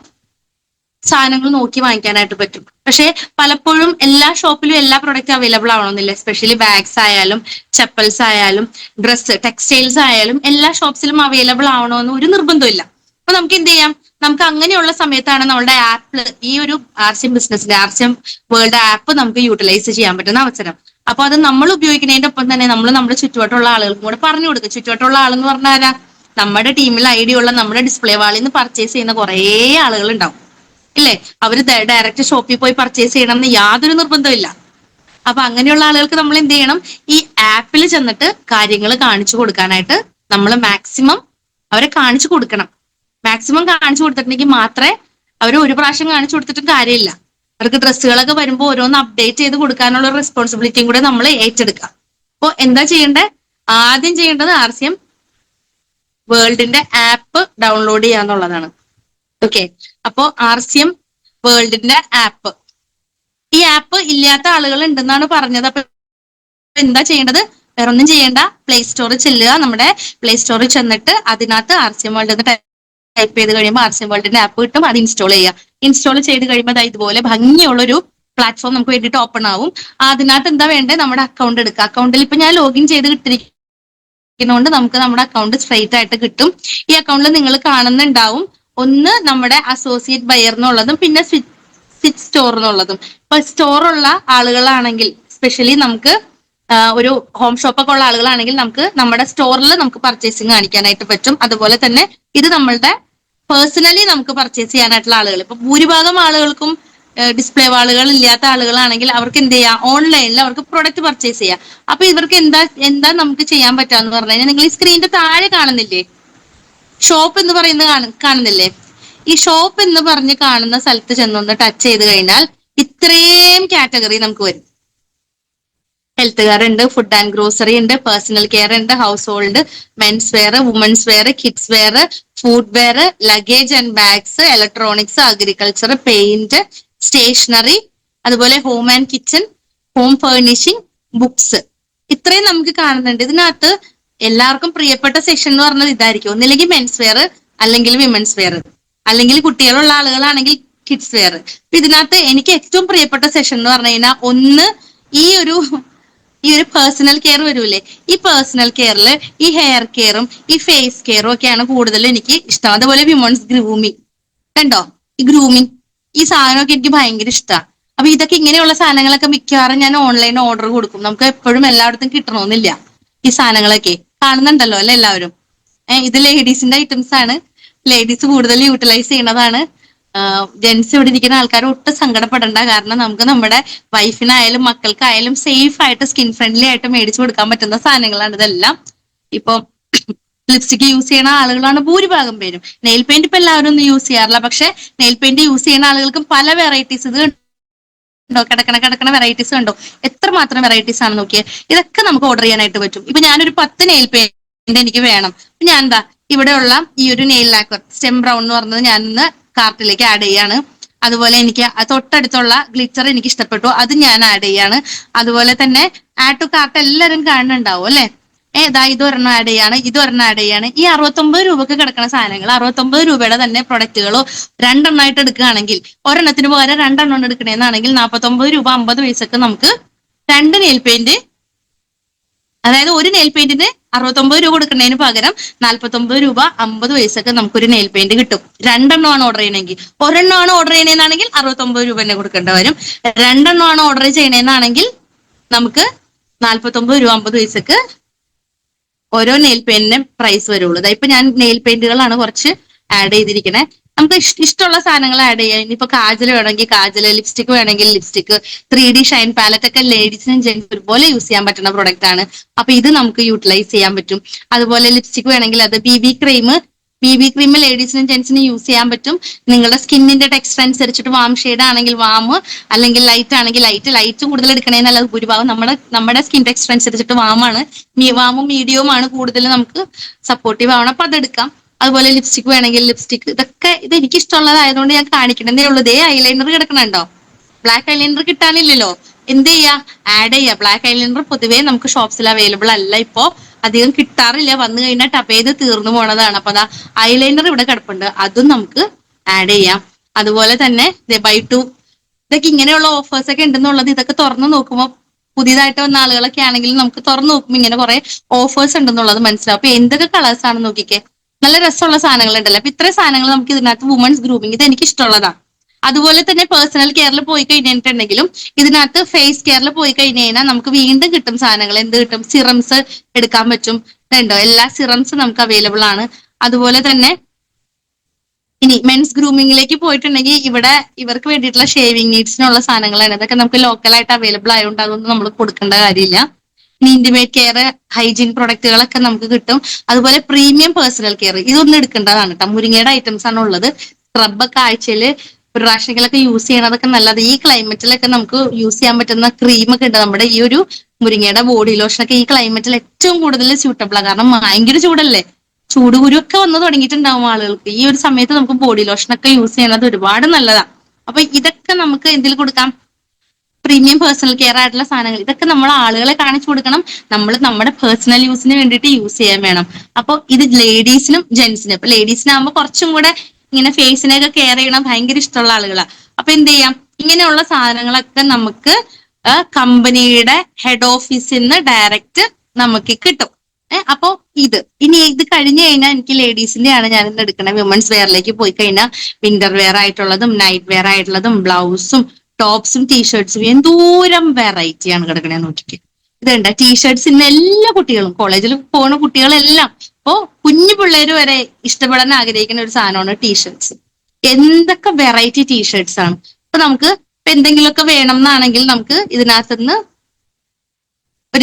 സാധനങ്ങൾ നോക്കി വാങ്ങിക്കാനായിട്ട് പറ്റും. പക്ഷെ പലപ്പോഴും എല്ലാ ഷോപ്പിലും എല്ലാ പ്രൊഡക്റ്റ് അവൈലബിൾ ആവണമെന്നില്ല. എസ്പെഷ്യലി ബാഗ്സ് ആയാലും ചപ്പൽസ് ആയാലും ഡ്രസ്സ് ടെക്സ്റ്റൈൽസ് ആയാലും എല്ലാ ഷോപ്സിലും അവൈലബിൾ ആവണമെന്ന് ഒരു നിർബന്ധമില്ല. അപ്പൊ നമുക്ക് എന്ത് ചെയ്യാം, നമുക്ക് അങ്ങനെയുള്ള സമയത്താണ് നമ്മുടെ ആപ്പ്, ഈ ഒരു ആർസിഎം ബിസിനസിന്റെ ആർസിഎം വേൾഡ് ആപ്പ് നമുക്ക് യൂട്ടിലൈസ് ചെയ്യാൻ പറ്റുന്ന അവസരം. അപ്പൊ അത് നമ്മൾ ഉപയോഗിക്കുന്നതിന്റെ ഒപ്പം തന്നെ നമ്മൾ നമ്മുടെ ചുറ്റുവട്ടമുള്ള ആളുകൾക്കും കൂടെ പറഞ്ഞു കൊടുക്കും. ചുറ്റുവട്ടമുള്ള ആളെന്ന് പറഞ്ഞാൽ ആരാ? നമ്മുടെ ടീമിൽ ഐഡിയ ഉള്ള നമ്മുടെ ഡിസ്പ്ലേ വാളിൽ നിന്ന് പർച്ചേസ് ചെയ്യുന്ന കുറേ ആളുകൾ ഉണ്ടാവും ഇല്ലേ? അവര് ഡയറക്റ്റ് ഷോപ്പിൽ പോയി പർച്ചേസ് ചെയ്യണം എന്ന് യാതൊരു നിർബന്ധമില്ല. അപ്പൊ അങ്ങനെയുള്ള ആളുകൾക്ക് നമ്മൾ എന്ത് ചെയ്യണം, ഈ ആപ്പിൽ ചെന്നിട്ട് കാര്യങ്ങൾ കാണിച്ചു കൊടുക്കാനായിട്ട് നമ്മൾ മാക്സിമം അവരെ കാണിച്ചു കൊടുക്കണം. മാക്സിമം കാണിച്ചു കൊടുത്തിട്ടുണ്ടെങ്കിൽ മാത്രമേ അവർ ഒരു പ്രാവശ്യം കാണിച്ചു കൊടുത്തിട്ടും കാര്യമില്ല. അവർക്ക് ഡ്രസ്സുകളൊക്കെ വരുമ്പോൾ ഓരോന്ന് അപ്ഡേറ്റ് ചെയ്ത് കൊടുക്കാനുള്ള റെസ്പോൺസിബിലിറ്റിയും കൂടെ നമ്മൾ ഏറ്റെടുക്കാം. അപ്പോൾ എന്താ ചെയ്യേണ്ടത്? ആദ്യം ചെയ്യേണ്ടത് ആർസിഎം വേൾഡിന്റെ ആപ്പ് ഡൗൺലോഡ് ചെയ്യാന്നുള്ളതാണ്. ഓക്കെ, അപ്പോ ആർസിഎം വേൾഡിന്റെ ആപ്പ്, ഈ ആപ്പ് ഇല്ലാത്ത ആളുകൾ ഉണ്ടെന്നാണ് പറഞ്ഞത്. അപ്പൊ എന്താ ചെയ്യേണ്ടത്? വേറൊന്നും ചെയ്യേണ്ട, പ്ലേ സ്റ്റോറിൽ ചെല്ലുക. നമ്മുടെ പ്ലേ സ്റ്റോറിൽ ചെന്നിട്ട് അതിനകത്ത് ആർസിഎം വേൾഡ് എന്ന് ടൈപ്പ് ചെയ്ത് കഴിയുമ്പോൾ ആർസിഎം വേൾഡിന്റെ ആപ്പ് കിട്ടും. അത് ഇൻസ്റ്റാൾ ചെയ്യുക. ഇൻസ്റ്റാൾ ചെയ്ത് കഴിയുമ്പോൾ ഇതുപോലെ ഭംഗിയുള്ളൊരു പ്ലാറ്റ്ഫോം നമുക്ക് വേണ്ടിയിട്ട് ഓപ്പൺ ആവും. അതിനകത്ത് എന്താ വേണ്ടത്? നമ്മുടെ അക്കൗണ്ട് എടുക്കുക. അക്കൗണ്ടിൽ ഇപ്പൊ ഞാൻ ലോഗിൻ ചെയ്ത് കൊണ്ട് നമുക്ക് നമ്മുടെ അക്കൗണ്ട് സ്ട്രൈറ്റ് ആയിട്ട് കിട്ടും. ഈ അക്കൗണ്ടിൽ നിങ്ങൾ കാണുന്നുണ്ടാവും, ഒന്ന് നമ്മുടെ അസോസിയേറ്റ് ബയർ എന്നുള്ളതും പിന്നെ സ്വിച്ച് സ്റ്റോർ എന്നുള്ളതും. ഇപ്പൊ സ്റ്റോറുള്ള ആളുകളാണെങ്കിൽ, സ്പെഷ്യലി നമുക്ക് ഒരു ഹോം ഷോപ്പൊക്കെ ഉള്ള ആളുകളാണെങ്കിൽ നമുക്ക് നമ്മുടെ സ്റ്റോറിൽ നമുക്ക് പർച്ചേസിങ് കാണിക്കാനായിട്ട് പറ്റും. അതുപോലെ തന്നെ ഇത് നമ്മളുടെ പേഴ്സണലി നമുക്ക് പർച്ചേസ് ചെയ്യാനായിട്ടുള്ള ആളുകൾ, ഇപ്പൊ ഭൂരിഭാഗം ആളുകൾക്കും ഡിസ്പ്ലേ വാളുകൾ ഇല്ലാത്ത ആളുകളാണെങ്കിൽ അവർക്ക് എന്ത് ചെയ്യാം, ഓൺലൈനിൽ അവർക്ക് പ്രൊഡക്റ്റ് പർച്ചേസ് ചെയ്യാം. അപ്പൊ ഇവർക്ക് എന്താ നമുക്ക് ചെയ്യാൻ പറ്റാന്ന് പറഞ്ഞു കഴിഞ്ഞാൽ, നിങ്ങൾ ഈ സ്ക്രീനിന്റെ താഴെ കാണുന്നില്ലേ ഷോപ്പ് എന്ന് പറയുന്നത് കാണുന്നില്ലേ? ഈ ഷോപ്പ് എന്ന് പറഞ്ഞ് കാണുന്ന സ്ഥലത്ത് ചെന്നൊന്ന് ടച്ച് ചെയ്ത് കഴിഞ്ഞാൽ ഇത്രയും കാറ്റഗറി നമുക്ക് വരും. ഹെൽത്ത് കെയർ ഉണ്ട്, ഫുഡ് ആൻഡ് ഗ്രോസറി ഉണ്ട്, പേഴ്സണൽ കെയർ ഉണ്ട്, household, men's wear, women's wear, kids wear, food wear, luggage and bags, electronics, agriculture, paint, stationery, അതുപോലെ home and kitchen, home furnishing, books, ഇത്രയും നമുക്ക് കാണുന്നുണ്ട്. ഇതിനകത്ത് എല്ലാവർക്കും പ്രിയപ്പെട്ട സെക്ഷൻ എന്ന് പറഞ്ഞത് ഇതായിരിക്കും. ഒന്നില്ലെങ്കിൽ മെൻസ് വെയർ, അല്ലെങ്കിൽ വിമൻസ് വെയർ, അല്ലെങ്കിൽ കുട്ടികളുള്ള ആളുകളാണെങ്കിൽ കിഡ്സ് വെയർ. ഇതിനകത്ത് എനിക്ക് ഏറ്റവും പ്രിയപ്പെട്ട സെഷൻ എന്ന് പറഞ്ഞു കഴിഞ്ഞാൽ ഒന്ന് ഈ ഒരു പേഴ്സണൽ കെയർ വരൂലേ, ഈ പേഴ്സണൽ കെയറിൽ ഈ ഹെയർ കെയറും ഈ ഫേസ് കെയറും ഒക്കെയാണ് കൂടുതൽ എനിക്ക് ഇഷ്ടം. അതുപോലെ വിമൻസ് ഗ്രൂമിങ് കണ്ടോ, ഈ ഗ്രൂമിങ്, ഈ സാധനമൊക്കെ എനിക്ക് ഭയങ്കര ഇഷ്ടമാണ്. അപ്പൊ ഇതൊക്കെ ഇങ്ങനെയുള്ള സാധനങ്ങളൊക്കെ മിക്കവാറും ഞാൻ ഓൺലൈൻ ഓർഡർ കൊടുക്കും. നമുക്ക് എപ്പോഴും എല്ലായിടത്തും കിട്ടണമെന്നില്ല ഈ സാധനങ്ങളൊക്കെ. കാണുന്നുണ്ടല്ലോ അല്ലെ എല്ലാവരും? ഇത് ലേഡീസിന്റെ ഐറ്റംസ് ആണ്, ലേഡീസ് കൂടുതൽ യൂട്ടിലൈസ് ചെയ്യുന്നതാണ്. ജെന്റ്സ് ഇവിടെ ഇരിക്കുന്ന ആൾക്കാർ ഒട്ടും സങ്കടപ്പെടേണ്ട. കാരണം നമുക്ക് നമ്മുടെ വൈഫിനായാലും മക്കൾക്കായാലും സേഫ് ആയിട്ട് സ്കിൻ ഫ്രണ്ട്ലി ആയിട്ട് മേടിച്ചു കൊടുക്കാൻ പറ്റുന്ന സാധനങ്ങളാണ് ഇതെല്ലാം. ഇപ്പൊ ലിപ്സ്റ്റിക് യൂസ് ചെയ്യുന്ന ആളുകളാണ് ഭൂരിഭാഗം പേരും. നെയിൽ പെയിന്റ് ഇപ്പൊ എല്ലാവരും ഒന്നും യൂസ് ചെയ്യാറില്ല. പക്ഷെ നെയിൽ പെയിന്റ് യൂസ് ചെയ്യുന്ന ആളുകൾക്കും പല വെറൈറ്റീസ് ഇത് കണ്ടോ, കിടക്കണ വെറൈറ്റീസ് കണ്ടോ, എത്രമാത്രം വെറൈറ്റീസ് ആണ് നോക്കിയേ. ഇതൊക്കെ നമുക്ക് ഓർഡർ ചെയ്യാനായിട്ട് പറ്റും. ഇപ്പൊ ഞാനൊരു 10 നെയിൽ പെയിന്റ് എനിക്ക് വേണം. ഞാൻ എന്താ ഇവിടെയുള്ള ഈ ഒരു നെയിൽ ലാക്കർ സ്റ്റെം ബ്രൗൺ എന്ന് പറഞ്ഞത് ഞാൻ ഇന്ന് കാർട്ടിലേക്ക് ആഡ് ചെയ്യാണ്. അതുപോലെ എനിക്ക് തൊട്ടടുത്തുള്ള ഗ്ലിറ്റർ എനിക്ക് ഇഷ്ടപ്പെട്ടു, അത് ഞാൻ ആഡ് ചെയ്യാണ്. അതുപോലെ തന്നെ ആഡ് ടു കാർട്ട് എല്ലാവരും കാണുന്നുണ്ടാവും അല്ലെ? ഇതൊരെണ്ണം ആഡ് ചെയ്യാണ്, ഇതൊരെണ്ണം ആഡ് ചെയ്യാണ്. ഈ 69 രൂപക്ക് കിടക്കുന്ന സാധനങ്ങൾ, 69 രൂപയുടെ തന്നെ പ്രൊഡക്റ്റുകളോ രണ്ടെണ്ണമായിട്ട് എടുക്കുകയാണെങ്കിൽ, ഒരെണ്ണത്തിന് പകരം രണ്ടെണ്ണം എടുക്കണേന്നാണെങ്കിൽ 49 രൂപ 50 പൈസക്ക് നമുക്ക് 2 നെയിൽ പെയിന്റ്, അതായത് ഒരു നെയിൽ പെയിന്റിന് 69 രൂപ കൊടുക്കുന്നതിന് പകരം 49 രൂപ 50 പൈസക്ക് നമുക്കൊരു നെയിൽ പെയിന്റ് കിട്ടും. രണ്ടെണ്ണമാണ് ഓർഡർ ചെയ്യണമെങ്കിൽ. ഒരെണ്ണമാണ് ഓർഡർ ചെയ്യണമെന്നാണെങ്കിൽ 69 രൂപ തന്നെ കൊടുക്കേണ്ടി വരും. രണ്ടെണ്ണമാണ് ഓർഡർ ചെയ്യണമെന്നാണെങ്കിൽ നമുക്ക് 49 രൂപ 50 പൈസക്ക് ഓരോ നെയിൽ പെയിന്റിന്റെ പ്രൈസ് വരുള്ളൂ. ഇപ്പൊ ഞാൻ നെയിൽ പെയിന്റുകളാണ് കുറച്ച് ആഡ് ചെയ്തിരിക്കണേ. നമുക്ക് ഇഷ്ടമുള്ള സാധനങ്ങൾ ആഡ് ചെയ്യാം. ഇനിയിപ്പോ കാജൽ വേണമെങ്കിൽ കാജൽ, ലിപ്സ്റ്റിക് വേണമെങ്കിൽ ലിപ്സ്റ്റിക്, 3D ഷൈൻ പാലറ്റ് ഒക്കെ ലേഡീസിനും ജെന്റ്സിനും ഒരുപോലെ യൂസ് ചെയ്യാൻ പറ്റുന്ന പ്രൊഡക്റ്റ് ആണ്. അപ്പൊ ഇത് നമുക്ക് യൂട്ടിലൈസ് ചെയ്യാൻ പറ്റും. അതുപോലെ ലിപ്സ്റ്റിക് വേണമെങ്കിൽ അത് ബി ബി ക്രീം ലേഡീസിനും ജെന്റ്സിനും യൂസ് ചെയ്യാൻ പറ്റും. നിങ്ങളുടെ സ്കിന്നിന്റെ ടെക്സ്ചർ അനുസരിച്ചിട്ട് വാം ഷെയ്ഡ് ആണെങ്കിൽ വാം, അല്ലെങ്കിൽ ലൈറ്റ് ആണെങ്കിൽ ലൈറ്റ് കൂടുതൽ എടുക്കണേന്നല്ല, ഭൂരിഭാഗം നമ്മുടെ സ്കിൻ ടെക്സ്ചർ അനുസരിച്ചിട്ട് വാമും മീഡിയവുമാണ് കൂടുതൽ നമുക്ക് സപ്പോർട്ടീവ് ആവണം. അപ്പൊ അതെടുക്കാം. അതുപോലെ ലിപ്സ്റ്റിക് വേണമെങ്കിൽ ലിപ്സ്റ്റിക്, ഇത് എനിക്ക് ഇഷ്ടമുള്ളതായതുകൊണ്ട് ഞാൻ കാണിക്കണമെന്നേ ഉള്ളൂ. ഇതേ ഐലൈനർ കിടക്കണുണ്ടോ? ബ്ലാക്ക് ഐലൈനർ കിട്ടാനില്ലല്ലോ, എന്ത് ചെയ്യാ, ആഡ് ചെയ്യാം. ബ്ലാക്ക് ഐലൈനർ പൊതുവേ നമുക്ക് ഷോപ്സിൽ അവൈലബിൾ അല്ല, ഇപ്പോ അധികം കിട്ടാറില്ല. വന്നു കഴിഞ്ഞാൽ ടപ്പ് ചെയ്ത് തീർന്നു പോണതാണ്. അപ്പൊ അതാ ഐലൈനർ ഇവിടെ കിടപ്പുണ്ട്, അതും നമുക്ക് ആഡ് ചെയ്യാം. അതുപോലെ തന്നെ ബൈ ടു, ഇതൊക്കെ ഇങ്ങനെയുള്ള ഓഫേഴ്സ് ഒക്കെ ഉണ്ടെന്നുള്ളത് ഇതൊക്കെ തുറന്നു നോക്കുമ്പോൾ പുതിയതായിട്ട് വന്ന ആളുകളൊക്കെ ആണെങ്കിലും നമുക്ക് തുറന്നു നോക്കുമ്പോൾ ഇങ്ങനെ കുറെ ഓഫേഴ്സ് ഉണ്ടെന്നുള്ളത് മനസ്സിലാവും. അപ്പൊ എന്തൊക്കെ കളേഴ്സ് ആണ് നോക്കിക്കേ, നല്ല രസമുള്ള സാധനങ്ങൾ ഉണ്ടല്ലോ. അപ്പൊ ഇത്രയും സാധനങ്ങൾ നമുക്ക് ഇതിനകത്ത് വുമൻസ് ഗ്രൂമിങ് ഇത് എനിക്ക് ഇഷ്ടമുള്ളതാണ്. അതുപോലെ തന്നെ പേഴ്സണൽ കെയറിൽ പോയി കഴിഞ്ഞിട്ടുണ്ടെങ്കിലും ഇതിനകത്ത് ഫേസ് കെയറിൽ പോയി കഴിഞ്ഞ് കഴിഞ്ഞാൽ നമുക്ക് വീണ്ടും കിട്ടും സാധനങ്ങൾ. എന്ത് കിട്ടും? സിറംസ് എടുക്കാൻ പറ്റും. ഇതുണ്ടോ, എല്ലാ സിറംസും നമുക്ക് അവൈലബിൾ ആണ്. അതുപോലെ തന്നെ ഇനി മെൻസ് ഗ്രൂമിങ്ങിലേക്ക് പോയിട്ടുണ്ടെങ്കിൽ ഇവിടെ ഇവർക്ക് വേണ്ടിയിട്ടുള്ള ഷേവിംഗ് നീഡ്സിനുള്ള സാധനങ്ങളാണ്. ഇതൊക്കെ നമുക്ക് ലോക്കലായിട്ട് അവൈലബിൾ ആയതുകൊണ്ട് അതൊന്നും നമ്മൾ കൊടുക്കേണ്ട കാര്യമില്ല. ഇനി ഇന്റിമേറ്റ് കെയർ, ഹൈജീൻ പ്രൊഡക്റ്റുകളൊക്കെ നമുക്ക് കിട്ടും. അതുപോലെ പ്രീമിയം പേഴ്സണൽ കെയർ ഇതൊന്നും എടുക്കേണ്ടതാണ് കേട്ടോ. മുരിങ്ങയുടെ ഐറ്റംസ് ആണ് ഉള്ളത്. സ്ക്രബൊക്കെ ആഴ്ചയിൽ ഒരു പ്രാവശ്യങ്ങളൊക്കെ യൂസ് ചെയ്യണതൊക്കെ നല്ലത്. ഈ ക്ലൈമറ്റിലൊക്കെ നമുക്ക് യൂസ് ചെയ്യാൻ പറ്റുന്ന ക്രീമൊക്കെ ഉണ്ട്. നമ്മുടെ ഈ ഒരു മുരിങ്ങയുടെ ബോഡി ലോഷനൊക്കെ ഈ ക്ലൈമറ്റിൽ ഏറ്റവും കൂടുതൽ സ്യൂട്ടബിൾ ആണ്. കാരണം ഭയങ്കര ചൂടല്ലേ, ചൂടുകുരുവൊക്കെ വന്ന് തുടങ്ങിയിട്ടുണ്ടാവും ആളുകൾക്ക്. ഈ ഒരു സമയത്ത് നമുക്ക് ബോഡി ലോഷനൊക്കെ യൂസ് ചെയ്യുന്നത് ഒരുപാട് നല്ലതാണ്. അപ്പൊ ഇതൊക്കെ നമുക്ക് എന്തിൽ കൊടുക്കാം? പ്രീമിയം പേഴ്സണൽ കെയർ ആയിട്ടുള്ള സാധനങ്ങൾ. ഇതൊക്കെ നമ്മൾ ആളുകളെ കാണിച്ചു കൊടുക്കണം. നമ്മൾ നമ്മുടെ പേഴ്സണൽ യൂസിന് വേണ്ടിയിട്ട് യൂസ് ചെയ്യാൻ വേണം. അപ്പൊ ഇത് ലേഡീസിനും ജെന്റ്സിനും. അപ്പൊ ലേഡീസിനാകുമ്പോൾ കുറച്ചും കൂടെ ഇങ്ങനെ ഫേസിനെയൊക്കെ കെയർ ചെയ്യണം ഭയങ്കര ഇഷ്ടമുള്ള ആളുകളാണ്. അപ്പൊ എന്ത് ചെയ്യാം, ഇങ്ങനെയുള്ള സാധനങ്ങളൊക്കെ നമുക്ക് കമ്പനിയുടെ ഹെഡ് ഓഫീസിൽ നിന്ന് ഡയറക്റ്റ് നമുക്ക് കിട്ടും. അപ്പോ ഇനി ഇത് കഴിഞ്ഞു കഴിഞ്ഞാൽ എനിക്ക് ലേഡീസിന്റെ ആണ് ഞാൻ ഇന്ന് എടുക്കണത്. വിമൻസ് വെയറിലേക്ക് പോയി കഴിഞ്ഞാൽ വിന്റർ വെയർ ആയിട്ടുള്ളതും നൈറ്റ് വെയർ ആയിട്ടുള്ളതും ബ്ലൗസും ടോപ്സും ടീഷർട്സും എന്തോരം വെറൈറ്റിയാണ് കിടക്കണേ നോക്കിക്ക്. ഇതുണ്ട് ടീഷർട്സ്. ഇന്ന് എല്ലാ കുട്ടികളും കോളേജിൽ പോകുന്ന കുട്ടികളെല്ലാം ഇപ്പോ കുഞ്ഞു പിള്ളേര് വരെ ഇഷ്ടപ്പെടാൻ ആഗ്രഹിക്കുന്ന ഒരു സാധനമാണ് ടീഷർട്സ്. എന്തൊക്കെ വെറൈറ്റി ടീഷർട്സ് ആണ്. അപ്പൊ നമുക്ക് ഇപ്പൊ എന്തെങ്കിലുമൊക്കെ വേണം എന്നാണെങ്കിൽ നമുക്ക് ഇതിനകത്തുനിന്ന്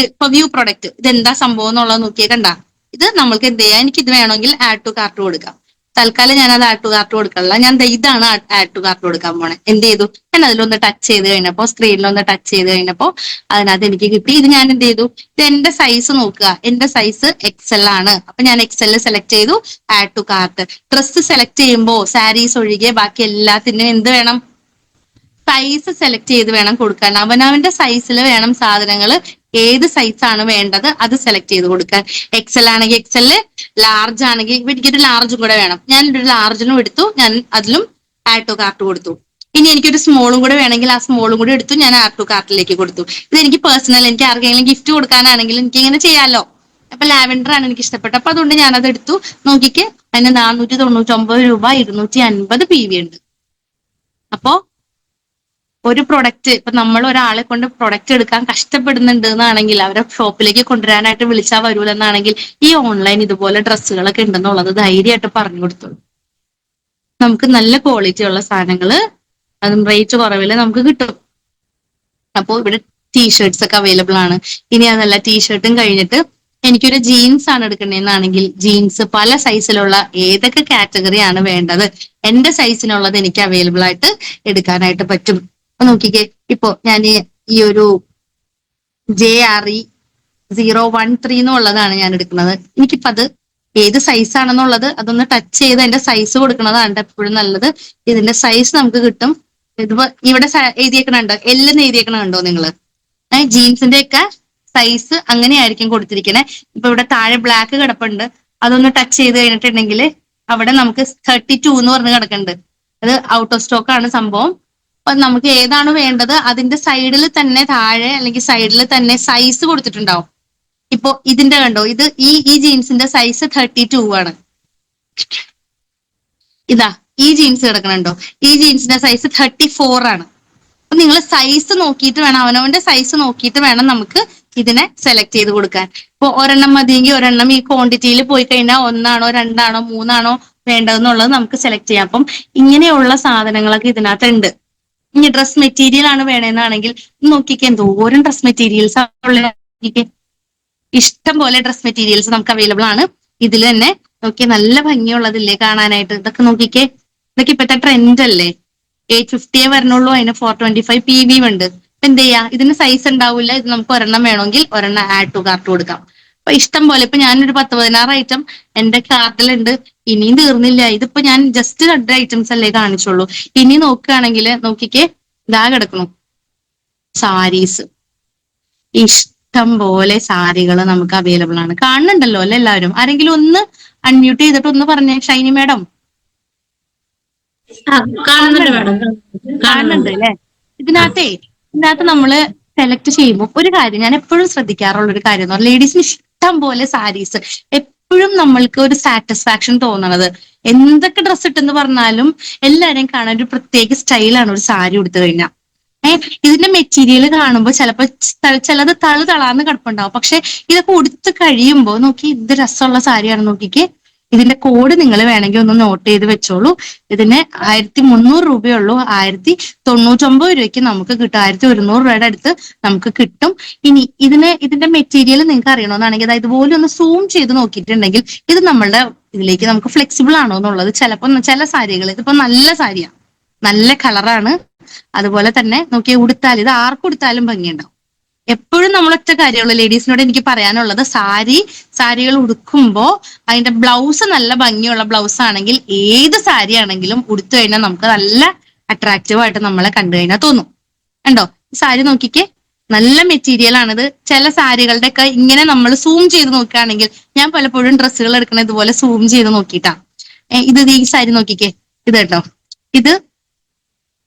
ഇപ്പൊ വ്യൂ പ്രൊഡക്റ്റ് ഇതെന്താ സംഭവം എന്നുള്ളത് നോക്കിയേ. കണ്ട, ഇത് നമ്മൾക്ക് എന്ത് ചെയ്യാം, എനിക്ക് ഇത് വേണമെങ്കിൽ ആഡ് ടു കാർട്ട് കൊടുക്കാം. തൽക്കാലം ഞാൻ അത് ആഡ് ടു കാർട്ട് കൊടുക്കാനുള്ള ഞാൻ ഇതാണ് ആഡ് ടു കാർട്ട് കൊടുക്കാൻ പോണേ. എന്ത് ചെയ്തു, ഞാൻ അതിലൊന്ന് ടച്ച് ചെയ്ത് കഴിഞ്ഞപ്പോ സ്ക്രീനിലൊന്ന് ടച്ച് ചെയ്ത് കഴിഞ്ഞപ്പോ അതിനകത്ത് എനിക്ക് കിട്ടി. ഇത് ഞാൻ എന്ത് ചെയ്തു, ഇത് എന്റെ സൈസ് നോക്കുക. എന്റെ സൈസ് എക്സൽ ആണ്. അപ്പൊ ഞാൻ എക്സൽ സെലക്ട് ചെയ്തു, add to cart. Dress select ചെയ്യുമ്പോൾ സാരീസ് ഒഴികെ ബാക്കി എല്ലാത്തിനും എന്ത് വേണം, സൈസ് സെലക്ട് ചെയ്ത് വേണം കൊടുക്കാൻ. അവനവന്റെ സൈസിൽ വേണം സാധനങ്ങൾ. ഏത് സൈസ് ആണ് വേണ്ടത് അത് സെലക്ട് ചെയ്ത് കൊടുക്കാൻ. എക്സൽ ആണെങ്കിൽ എക്സല്, ലാർജ് ആണെങ്കിൽ എനിക്കൊരു ലാർജും കൂടെ വേണം. ഞാൻ ഒരു ലാർജിനും എടുത്തു, ഞാൻ അതിലും ആഡ് ടു കാർട്ട് കൊടുത്തു. ഇനി എനിക്കൊരു സ്മോളും കൂടെ വേണമെങ്കിൽ ആ സ്മോളും കൂടെ എടുത്തു, ഞാൻ ആഡ് ടു കാർട്ടിലേക്ക് കൊടുത്തു. ഇത് എനിക്ക് പേഴ്സണൽ, എനിക്ക് ആർക്കെങ്കിലും ഗിഫ്റ്റ് കൊടുക്കാനാണെങ്കിൽ എനിക്ക് ഇങ്ങനെ ചെയ്യാമല്ലോ. അപ്പൊ ലാവൻഡർ ആണ് എനിക്ക് ഇഷ്ടപ്പെട്ടത്. അപ്പൊ അതുകൊണ്ട് ഞാൻ അത് എടുത്തു. നോക്കിക്ക്, അതിന് 499 രൂപ 250 PV ഉണ്ട്. അപ്പോ ഒരു പ്രൊഡക്റ്റ് ഇപ്പൊ നമ്മൾ ഒരാളെ കൊണ്ട് പ്രൊഡക്റ്റ് എടുക്കാൻ കഷ്ടപ്പെടുന്നുണ്ട് എന്നാണെങ്കിൽ അവരെ ഷോപ്പിലേക്ക് കൊണ്ടുവരാനായിട്ട് വിളിച്ചാൽ വരൂലെന്നാണെങ്കിൽ ഈ ഓൺലൈൻ ഇതുപോലെ ഡ്രസ്സുകളൊക്കെ ഉണ്ടെന്നുള്ളത് ധൈര്യമായിട്ട് പറഞ്ഞു കൊടുത്തോളൂ. നമുക്ക് നല്ല ക്വാളിറ്റി ഉള്ള സാധനങ്ങള് അതും റേറ്റ് കുറവില് നമുക്ക് കിട്ടും. അപ്പോൾ ഇവിടെ ടീഷർട്സ് ഒക്കെ അവൈലബിൾ ആണ്. ഇനി അതല്ല, ടീഷർട്ടും കഴിഞ്ഞിട്ട് എനിക്കൊരു ജീൻസ് ആണ് എടുക്കണേന്നാണെങ്കിൽ ജീൻസ് പല സൈസിലുള്ള ഏതൊക്കെ കാറ്റഗറി ആണ് വേണ്ടത് എന്റെ സൈസിനുള്ളത് എനിക്ക് അവൈലബിൾ ആയിട്ട് എടുക്കാനായിട്ട് പറ്റും. നോക്കിക്കേ, ഇപ്പോ ഞാൻ ഈ ഒരു JRE013 എന്നുള്ളതാണ് ഞാൻ എടുക്കുന്നത്. എനിക്കിപ്പോ അത് ഏത് സൈസ് ആണെന്നുള്ളത് അതൊന്ന് ടച്ച് ചെയ്ത് അതിന്റെ സൈസ് കൊടുക്കുന്നതാണ് എപ്പോഴും നല്ലത്. ഇതിന്റെ സൈസ് നമുക്ക് കിട്ടും. ഇതിപ്പോ ഇവിടെ എഴുതിയേക്കണുണ്ടോ, എല്ലെന്ന് എഴുതിയേക്കണുണ്ടോ നിങ്ങള്? ജീൻസിന്റെ ഒക്കെ സൈസ് അങ്ങനെയായിരിക്കും കൊടുത്തിരിക്കണേ. ഇപ്പൊ ഇവിടെ താഴെ ബ്ലാക്ക് കിടപ്പുണ്ട്. അതൊന്ന് ടച്ച് ചെയ്ത് കഴിഞ്ഞിട്ടുണ്ടെങ്കിൽ അവിടെ നമുക്ക് 32 എന്ന് പറഞ്ഞ് കിടക്കുന്നുണ്ട്. അത് ഔട്ട് ഓഫ് സ്റ്റോക്ക് ആണ് സംഭവം. അപ്പൊ നമുക്ക് ഏതാണ് വേണ്ടത് അതിന്റെ സൈഡിൽ തന്നെ താഴെ അല്ലെങ്കിൽ സൈഡിൽ തന്നെ സൈസ് കൊടുത്തിട്ടുണ്ടാവും. ഇപ്പൊ ഇതിന്റെ കണ്ടോ, ഇത് ഈ ജീൻസിന്റെ സൈസ് 32 ആണ്. ഇതാ ഈ ജീൻസ് കിടക്കണുണ്ടോ, ഈ ജീൻസിന്റെ സൈസ് 34 ആണ്. അപ്പൊ നിങ്ങൾ സൈസ് നോക്കിയിട്ട് വേണം, അവനവന്റെ സൈസ് നോക്കിയിട്ട് വേണം നമുക്ക് ഇതിനെ സെലക്ട് ചെയ്ത് കൊടുക്കാൻ. ഇപ്പൊ ഒരെണ്ണം മതിയെങ്കിൽ ഒരെണ്ണം, ഈ ക്വാണ്ടിറ്റിയിൽ പോയി കഴിഞ്ഞാൽ 1 ആണോ 2 ആണോ 3 ആണോ വേണ്ടതെന്നുള്ളത് നമുക്ക് സെലക്ട് ചെയ്യാം. അപ്പം ഇങ്ങനെയുള്ള സാധനങ്ങളൊക്കെ ഇതിനകത്ത് ഉണ്ട്. ഇനി ഡ്രസ് മെറ്റീരിയൽ ആണ് വേണമെന്നാണെങ്കിൽ നോക്കിക്കേ, എന്തോരം ഡ്രസ് മെറ്റീരിയൽസ് ഇഷ്ടം പോലെ ഡ്രസ് മെറ്റീരിയൽസ് നമുക്ക് അവൈലബിൾ ആണ്. ഇതിൽ തന്നെ നോക്കിയേ, നല്ല ഭംഗിയുള്ളതില്ലേ കാണാനായിട്ട്. ഇതൊക്കെ നോക്കിക്കേ, ഇതൊക്കെ ഇപ്പോഴത്തെ ട്രെൻഡ് അല്ലേ. 850 വരണുള്ളൂ, അതിന് 425 PV ഉണ്ട്. അപ്പൊ എന്ത് ചെയ്യാ, ഇതിന് സൈസ് ഉണ്ടാവില്ല. ഇത് നമുക്ക് ഒരെണ്ണം വേണമെങ്കിൽ ഒരെണ്ണം ആഡ് ടു കാർട്ട് കൊടുക്കാം. അപ്പൊ ഇഷ്ടം പോലെ ഇപ്പൊ ഞാനൊരു 10-16 ഐറ്റം എന്റെ കാർട്ടിലുണ്ട്. ഇനിയും തീർന്നില്ല. ഇതിപ്പോ ഞാൻ ജസ്റ്റ് 2 ഐറ്റംസ് അല്ലേ കാണിച്ചുള്ളൂ. ഇനി നോക്കുകയാണെങ്കിൽ നോക്കിക്കേ, ഇതാ കിടക്കണു സാരീസ്. ഇഷ്ടം പോലെ സാരികൾ നമുക്ക് അവൈലബിൾ ആണ്. കാണുന്നുണ്ടല്ലോ അല്ലെ എല്ലാവരും? ആരെങ്കിലും ഒന്ന് അൺമ്യൂട്ട് ചെയ്തിട്ട് ഒന്ന് പറഞ്ഞേ, ഷൈനി മാഡം. ആ, കാണുന്നുണ്ട് കാണുന്നുണ്ടോ? മാഡം, കാണുന്നുണ്ട് കാണുന്നുണ്ട്. അല്ലെ? ആ, ഇതിനകത്ത് നമ്മള് സെലക്ട് ചെയ്യുമ്പോൾ ഒരു കാര്യം ഞാൻ എപ്പോഴും ശ്രദ്ധിക്കാറുള്ള ഒരു കാര്യം എന്ന് പറഞ്ഞാൽ ലേഡീസിന് ഇഷ്ടം പോലെ സാരീസ് എപ്പോഴും നമ്മൾക്ക് ഒരു സാറ്റിസ്ഫാക്ഷൻ തോന്നണത് എന്തൊക്കെ ഡ്രസ്സ് ഇട്ടെന്ന് പറഞ്ഞാലും എല്ലാരെയും കാണാൻ ഒരു പ്രത്യേക സ്റ്റൈലാണ് ഒരു സാരി ഉടുത്തു കഴിഞ്ഞാൽ. ഇതിന്റെ മെറ്റീരിയൽ കാണുമ്പോൾ ചിലപ്പോൾ ചിലത് തളാന്ന് കിടപ്പുണ്ടാവും. പക്ഷെ ഇതൊക്കെ ഉടുത്ത് കഴിയുമ്പോൾ നോക്കി ഇത് രസമുള്ള സാരിയാണ് നോക്കിക്കേ. ഇതിന്റെ കോഡ് നിങ്ങൾ വേണമെങ്കിൽ ഒന്ന് നോട്ട് ചെയ്ത് വെച്ചോളൂ. ഇതിന് 1300 രൂപയുള്ളൂ. 1099 രൂപയ്ക്ക് നമുക്ക് കിട്ടും. 1100 രൂപയുടെ അടുത്ത് നമുക്ക് കിട്ടും. ഇനി ഇതിന്റെ മെറ്റീരിയൽ നിങ്ങൾക്ക് അറിയണമെന്നാണെങ്കിൽ അതായത് ഇതുപോലെ ഒന്ന് സൂം ചെയ്ത് നോക്കിയിട്ടുണ്ടെങ്കിൽ ഇത് നമ്മളുടെ ഇതിലേക്ക് നമുക്ക് ഫ്ലെക്സിബിൾ ആണോ എന്നുള്ളത് ചിലപ്പോൾ ചില സാരികൾ ഇതിപ്പോ നല്ല സാരിയാണ്, നല്ല കളറാണ്. അതുപോലെ തന്നെ നോക്കി ഉടുത്താൽ ഇത് ആർക്കും ഉടുത്താലും ഭംഗിയുണ്ടാവും. എപ്പോഴും നമ്മളൊറ്റ കാര്യമുള്ളൂ ലേഡീസിനോട് എനിക്ക് പറയാനുള്ളത്, സാരികൾ ഉടുക്കുമ്പോ അതിന്റെ ബ്ലൗസ് നല്ല ഭംഗിയുള്ള ബ്ലൗസ് ആണെങ്കിൽ ഏത് സാരി ആണെങ്കിലും ഉടുത്തു കഴിഞ്ഞാൽ നമുക്ക് നല്ല അട്രാക്റ്റീവ് ആയിട്ട് നമ്മളെ കണ്ടു കഴിഞ്ഞാൽ തോന്നും. കണ്ടോ ഈ സാരി നോക്കിക്കേ, നല്ല മെറ്റീരിയൽ ആണിത്. ചില സാരികളുടെ ഒക്കെ ഇങ്ങനെ നമ്മൾ സൂം ചെയ്ത് നോക്കുകയാണെങ്കിൽ, ഞാൻ പലപ്പോഴും ഡ്രസ്സുകൾ എടുക്കണ ഇതുപോലെ സൂം ചെയ്ത് നോക്കിയിട്ടാ. ഈ സാരി നോക്കിക്കേ, ഇത് കേട്ടോ, ഇത്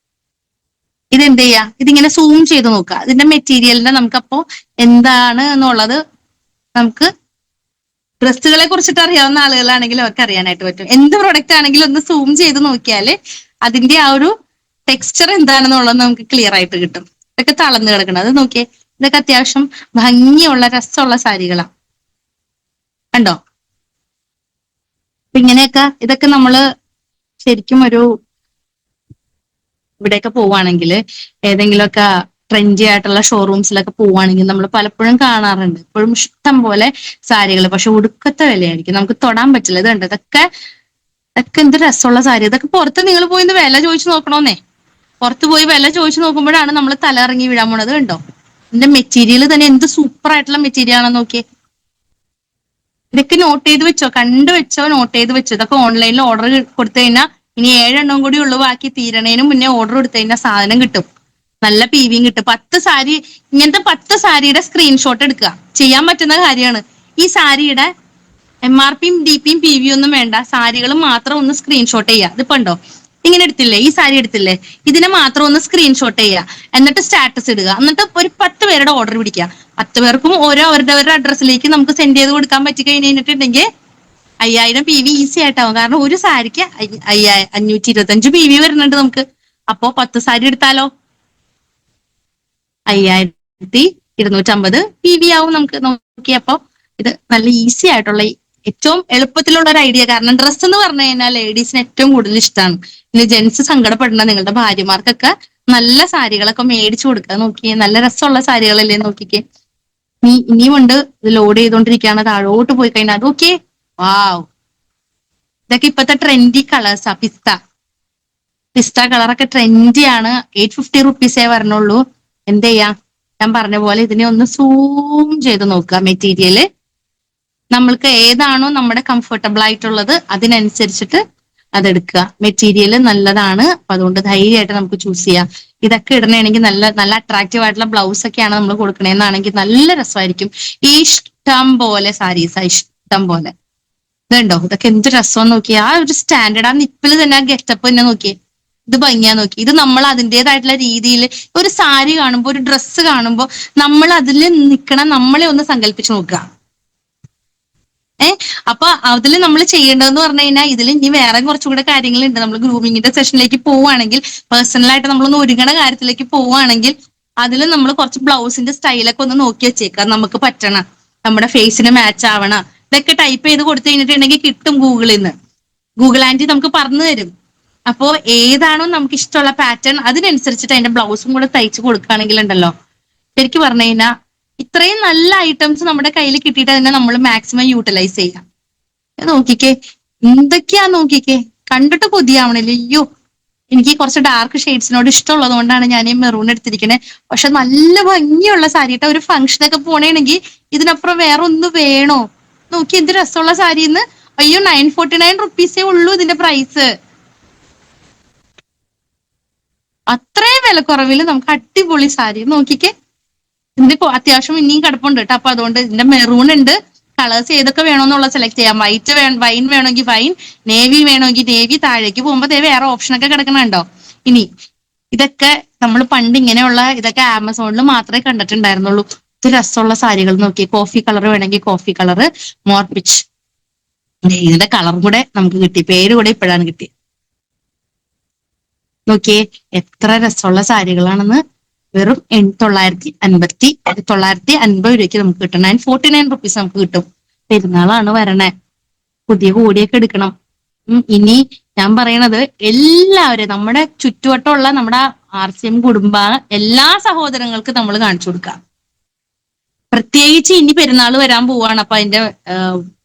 എന്ത് ചെയ്യാ, ഇതിങ്ങനെ സൂം ചെയ്ത് നോക്കുക. ഇതിന്റെ മെറ്റീരിയലിന്റെ നമുക്കപ്പോ എന്താണ് എന്നുള്ളത് നമുക്ക് ഡ്രസ്സുകളെ കുറിച്ചിട്ട് അറിയാവുന്ന ആളുകളാണെങ്കിൽ അവർക്ക് അറിയാനായിട്ട് പറ്റും. എന്ത് പ്രൊഡക്റ്റ് ആണെങ്കിലും ഒന്ന് സൂം ചെയ്ത് നോക്കിയാല് അതിന്റെ ആ ഒരു ടെക്സ്ചർ എന്താണെന്നുള്ളത് നമുക്ക് ക്ലിയർ ആയിട്ട് കിട്ടും. ഇതൊക്കെ തളർന്നു കിടക്കണം, അത് നോക്കിയേ. ഇതൊക്കെ അത്യാവശ്യം ഭംഗിയുള്ള രസമുള്ള സാരികളാണ്, കണ്ടോ? അപ്പൊ ഇങ്ങനെയൊക്കെ ഇതൊക്കെ നമ്മള് ശരിക്കും ഒരു ഇവിടെയൊക്കെ പോവുകയാണെങ്കിൽ ഏതെങ്കിലുമൊക്കെ ട്രെൻഡി ആയിട്ടുള്ള ഷോറൂംസിലൊക്കെ പോവുകയാണെങ്കിൽ നമ്മൾ പലപ്പോഴും കാണാറുണ്ട് ഇപ്പോഴും ഇഷ്ടം പോലെ സാരികൾ. പക്ഷെ ഒടുക്കത്തെ വിലയായിരിക്കും, നമുക്ക് തൊടാൻ പറ്റില്ല. ഇത് കണ്ടോ, ഇതൊക്കെ എന്ത് രസമുള്ള സാരി. ഇതൊക്കെ പുറത്ത് നിങ്ങൾ പോയി ഒന്ന് വില ചോദിച്ചു നോക്കണോന്നേ. പുറത്ത് പോയി വില ചോദിച്ചു നോക്കുമ്പോഴാണ് നമ്മൾ തല ഇറങ്ങി വീഴാൻ പോണത്. കണ്ടോ ഇതിന്റെ മെറ്റീരിയൽ തന്നെ എന്ത് സൂപ്പർ ആയിട്ടുള്ള മെറ്റീരിയൽ ആണെന്ന് നോക്കിയേ. ഇതൊക്കെ നോട്ട് ചെയ്ത് വെച്ചോ, കണ്ടു വെച്ചോ, നോട്ട് ചെയ്ത് വെച്ചോ. ഇതൊക്കെ ഓൺലൈനിൽ ഓർഡർ കൊടുത്തു കഴിഞ്ഞാൽ ഇനി 7 എണ്ണം കൂടി ഉള്ളു ബാക്കി, തീരണേനും മുന്നേ ഓർഡർ കൊടുത്തു കഴിഞ്ഞാൽ സാധനം കിട്ടും. നല്ല PVയും കിട്ടും. 10 സാരി, ഇങ്ങനത്തെ 10 സാരിയുടെ സ്ക്രീൻഷോട്ട് എടുക്കുക, ചെയ്യാൻ പറ്റുന്ന കാര്യമാണ്. ഈ സാരിയുടെ MRPയും DPയും PVയും ഒന്നും വേണ്ട, സാരികൾ മാത്രം ഒന്ന് സ്ക്രീൻഷോട്ട് ചെയ്യുക. ഇതിപ്പോ ഉണ്ടോ, ഇങ്ങനെ എടുത്തില്ലേ, ഈ സാരി എടുത്തില്ലേ, ഇതിനെ മാത്രം ഒന്ന് സ്ക്രീൻഷോട്ട് ചെയ്യുക. എന്നിട്ട് സ്റ്റാറ്റസ് ഇടുക. എന്നിട്ട് ഒരു 10 പേരുടെ ഓർഡർ പിടിക്കുക. 10 പേർക്കും ഓരോ അവരുടെ അഡ്രസ്സിലേക്ക് നമുക്ക് സെൻഡ് ചെയ്ത് കൊടുക്കാൻ പറ്റി കഴിഞ്ഞിട്ടുണ്ടെങ്കിൽ 5000 PV ഈസി ആയിട്ടാവും. കാരണം ഒരു സാരിക്ക് 525 PV വരുന്നുണ്ട് നമുക്ക്. അപ്പോ 10 സാരി എടുത്താലോ 5250 PV ആവും നമുക്ക്. നോക്കിയപ്പോ ഇത് നല്ല ഈസി ആയിട്ടുള്ള ഏറ്റവും എളുപ്പത്തിലുള്ള ഒരു ഐഡിയ. കാരണം ഡ്രസ്സ് എന്ന് പറഞ്ഞു കഴിഞ്ഞാൽ ലേഡീസിന് ഏറ്റവും കൂടുതൽ ഇഷ്ടമാണ്. ഇനി ജെന്റ്സ് സങ്കടപ്പെടുന്ന നിങ്ങളുടെ ഭാര്യമാർക്കൊക്കെ നല്ല സാരികളൊക്കെ മേടിച്ചു കൊടുക്കുക. നോക്കിയേ, നല്ല രസമുള്ള സാരികളല്ലേ നോക്കിക്കേ. ഇനിയും ഉണ്ട്, ഇത് ലോഡ് ചെയ്തോണ്ടിരിക്കുകയാണ്. താഴോട്ട് പോയി കഴിഞ്ഞാൽ അത് നോക്കിയേ, വാവ്, ഇതൊക്കെ ഇപ്പത്തെ ട്രെൻഡി കളേഴ്സാ. പിസ്ത കളറൊക്കെ ട്രെൻഡിയാണ്. 850 റുപ്പീസേ വരണുള്ളൂ. എന്ത് ചെയ്യാ, ഞാൻ പറഞ്ഞ പോലെ ഇതിനെ ഒന്ന് സൂം ചെയ്ത് നോക്കുക. മെറ്റീരിയല് നമ്മൾക്ക് ഏതാണോ നമ്മുടെ കംഫർട്ടബിൾ ആയിട്ടുള്ളത് അതിനനുസരിച്ചിട്ട് അതെടുക്കുക. മെറ്റീരിയൽ നല്ലതാണ്, അപ്പൊ അതുകൊണ്ട് ധൈര്യമായിട്ട് നമുക്ക് ചൂസ് ചെയ്യാം. ഇതൊക്കെ ഇടണമെങ്കിൽ നല്ല നല്ല അട്രാക്റ്റീവ് ആയിട്ടുള്ള ബ്ലൗസ് ഒക്കെയാണ് നമ്മൾ കൊടുക്കണേന്നാണെങ്കിൽ നല്ല രസമായിരിക്കും. ഈ ഇഷ്ടം പോലെ സാരീസാ, ഇഷ്ടം പോലെ. ഇതുണ്ടോ, ഇതൊക്കെ എന്ത് രസമെന്ന് നോക്കിയേ. ആ ഒരു സ്റ്റാൻഡേർഡ്, ആ നിപ്പിൽ തന്നെ ആ ഗെറ്റപ്പ് തന്നെ നോക്കിയേ, ഇത് ഭംഗിയാ നോക്കി. ഇത് നമ്മൾ അതിൻ്റെതായിട്ടുള്ള രീതിയിൽ ഒരു സാരി കാണുമ്പോൾ, ഒരു ഡ്രസ്സ് കാണുമ്പോൾ നമ്മൾ അതിൽ നിൽക്കണം, നമ്മളെ ഒന്ന് സങ്കല്പിച്ച് നോക്കുക. അപ്പൊ അതിൽ നമ്മൾ ചെയ്യേണ്ടതെന്ന് പറഞ്ഞു കഴിഞ്ഞാൽ ഇതിൽ ഇനി വേറെ കുറച്ചും കൂടെ കാര്യങ്ങളുണ്ട്. നമ്മൾ ഗ്രൂമിങ്ങിന്റെ സെഷനിലേക്ക് പോവുകയാണെങ്കിൽ, പേഴ്സണലായിട്ട് നമ്മളൊന്ന് ഒരുങ്ങണ കാര്യത്തിലേക്ക് പോവുകയാണെങ്കിൽ അതിൽ നമ്മൾ കുറച്ച് ബ്ലൗസിന്റെ സ്റ്റൈലൊക്കെ ഒന്ന് നോക്കി വെച്ചേക്കാം. നമുക്ക് പറ്റണം, നമ്മുടെ ഫേസിന് മാച്ച് ആവണം. ഇതൊക്കെ ടൈപ്പ് ചെയ്ത് കൊടുത്തു കഴിഞ്ഞിട്ടുണ്ടെങ്കിൽ കിട്ടും ഗൂഗിളിൽ നിന്ന്. ഗൂഗിൾ ആൻറ്റി നമുക്ക് പറഞ്ഞു തരും. അപ്പോ ഏതാണോ നമുക്ക് ഇഷ്ടമുള്ള പാറ്റേൺ അതിനനുസരിച്ചിട്ട് അതിന്റെ ബ്ലൗസും കൂടെ തയ്ച്ച് കൊടുക്കുകയാണെങ്കിൽ ഉണ്ടല്ലോ, ശരിക്കും പറഞ്ഞു കഴിഞ്ഞാൽ ഇത്രയും നല്ല ഐറ്റംസ് നമ്മുടെ കയ്യിൽ കിട്ടിയിട്ട് അതിനെ നമ്മൾ മാക്സിമം യൂട്ടിലൈസ് ചെയ്യാം. നോക്കിക്കേ, എന്തൊക്കെയാ നോക്കിക്കേ, കണ്ടിട്ട് കൊതിയാവണില്ലേ. അയ്യോ, എനിക്ക് കുറച്ച് ഡാർക്ക് ഷെയ്ഡ്സിനോട് ഇഷ്ടമുള്ളത് കൊണ്ടാണ് ഞാൻ ഈ മെറൂൺ എടുത്തിരിക്കുന്നത്. പക്ഷെ നല്ല ഭംഗിയുള്ള സാരിയിട്ട് ഒരു ഫംഗ്ഷനൊക്കെ പോണേണെങ്കിൽ ഇതിനപ്പുറം വേറെ ഒന്ന് വേണോ? നോക്കി എന്ത് രസമുള്ള സാരിന്ന്. അയ്യോ, 949 റുപ്പീസേ ഉള്ളൂ ഇതിന്റെ പ്രൈസ്. അത്രയും വിലക്കുറവിൽ നമുക്ക് അടിപൊളി സാരി നോക്കിക്കേ. ഇതിന്റെ അത്യാവശ്യം ഇനിയും കിടപ്പുണ്ട് കേട്ടോ. അപ്പൊ അതുകൊണ്ട് ഇതിന്റെ മെറൂൺ ഉണ്ട്, കളേഴ്സ് ഏതൊക്കെ വേണമെന്നുള്ള സെലക്ട് ചെയ്യാം. വൈറ്റ് വൈൻ വേണമെങ്കിൽ വൈൻ, നേവി വേണമെങ്കിൽ നേവി, താഴേക്ക് പോകുമ്പോൾ വേറെ ഓപ്ഷനൊക്കെ കിടക്കണുണ്ടോ. ഇനി ഇതൊക്കെ നമ്മൾ പണ്ട് ഇങ്ങനെയുള്ള ഇതൊക്കെ ആമസോണിൽ മാത്രമേ കണ്ടിട്ടുണ്ടായിരുന്നുള്ളൂ. ഇത് രസമുള്ള സാരികൾ നോക്കി, കോഫി കളർ വേണമെങ്കിൽ കോഫി കളർ, മോർപിച്ച്. ഇതിന്റെ കളർ കൂടെ നമുക്ക് കിട്ടി, പേര് കൂടെ ഇപ്പോഴാണ് കിട്ടിയത്. നോക്കിയേ എത്ര രസമുള്ള സാരികളാണെന്ന്. വെറും 950 രൂപയ്ക്ക് നമുക്ക് കിട്ടും. 949 റുപ്പീസ് നമുക്ക് കിട്ടും. പെരുന്നാളാണ് വരണേ, പുതിയ കോടിയൊക്കെ എടുക്കണം. ഇനി ഞാൻ പറയണത് എല്ലാവരും നമ്മുടെ ചുറ്റുവട്ടമുള്ള നമ്മുടെ RCM കുടുംബ എല്ലാ സഹോദരങ്ങൾക്കും നമ്മൾ കാണിച്ചു കൊടുക്കാം. പ്രത്യേകിച്ച് ഇനി പെരുന്നാൾ വരാൻ പോവാണ്. അപ്പൊ അതിന്റെ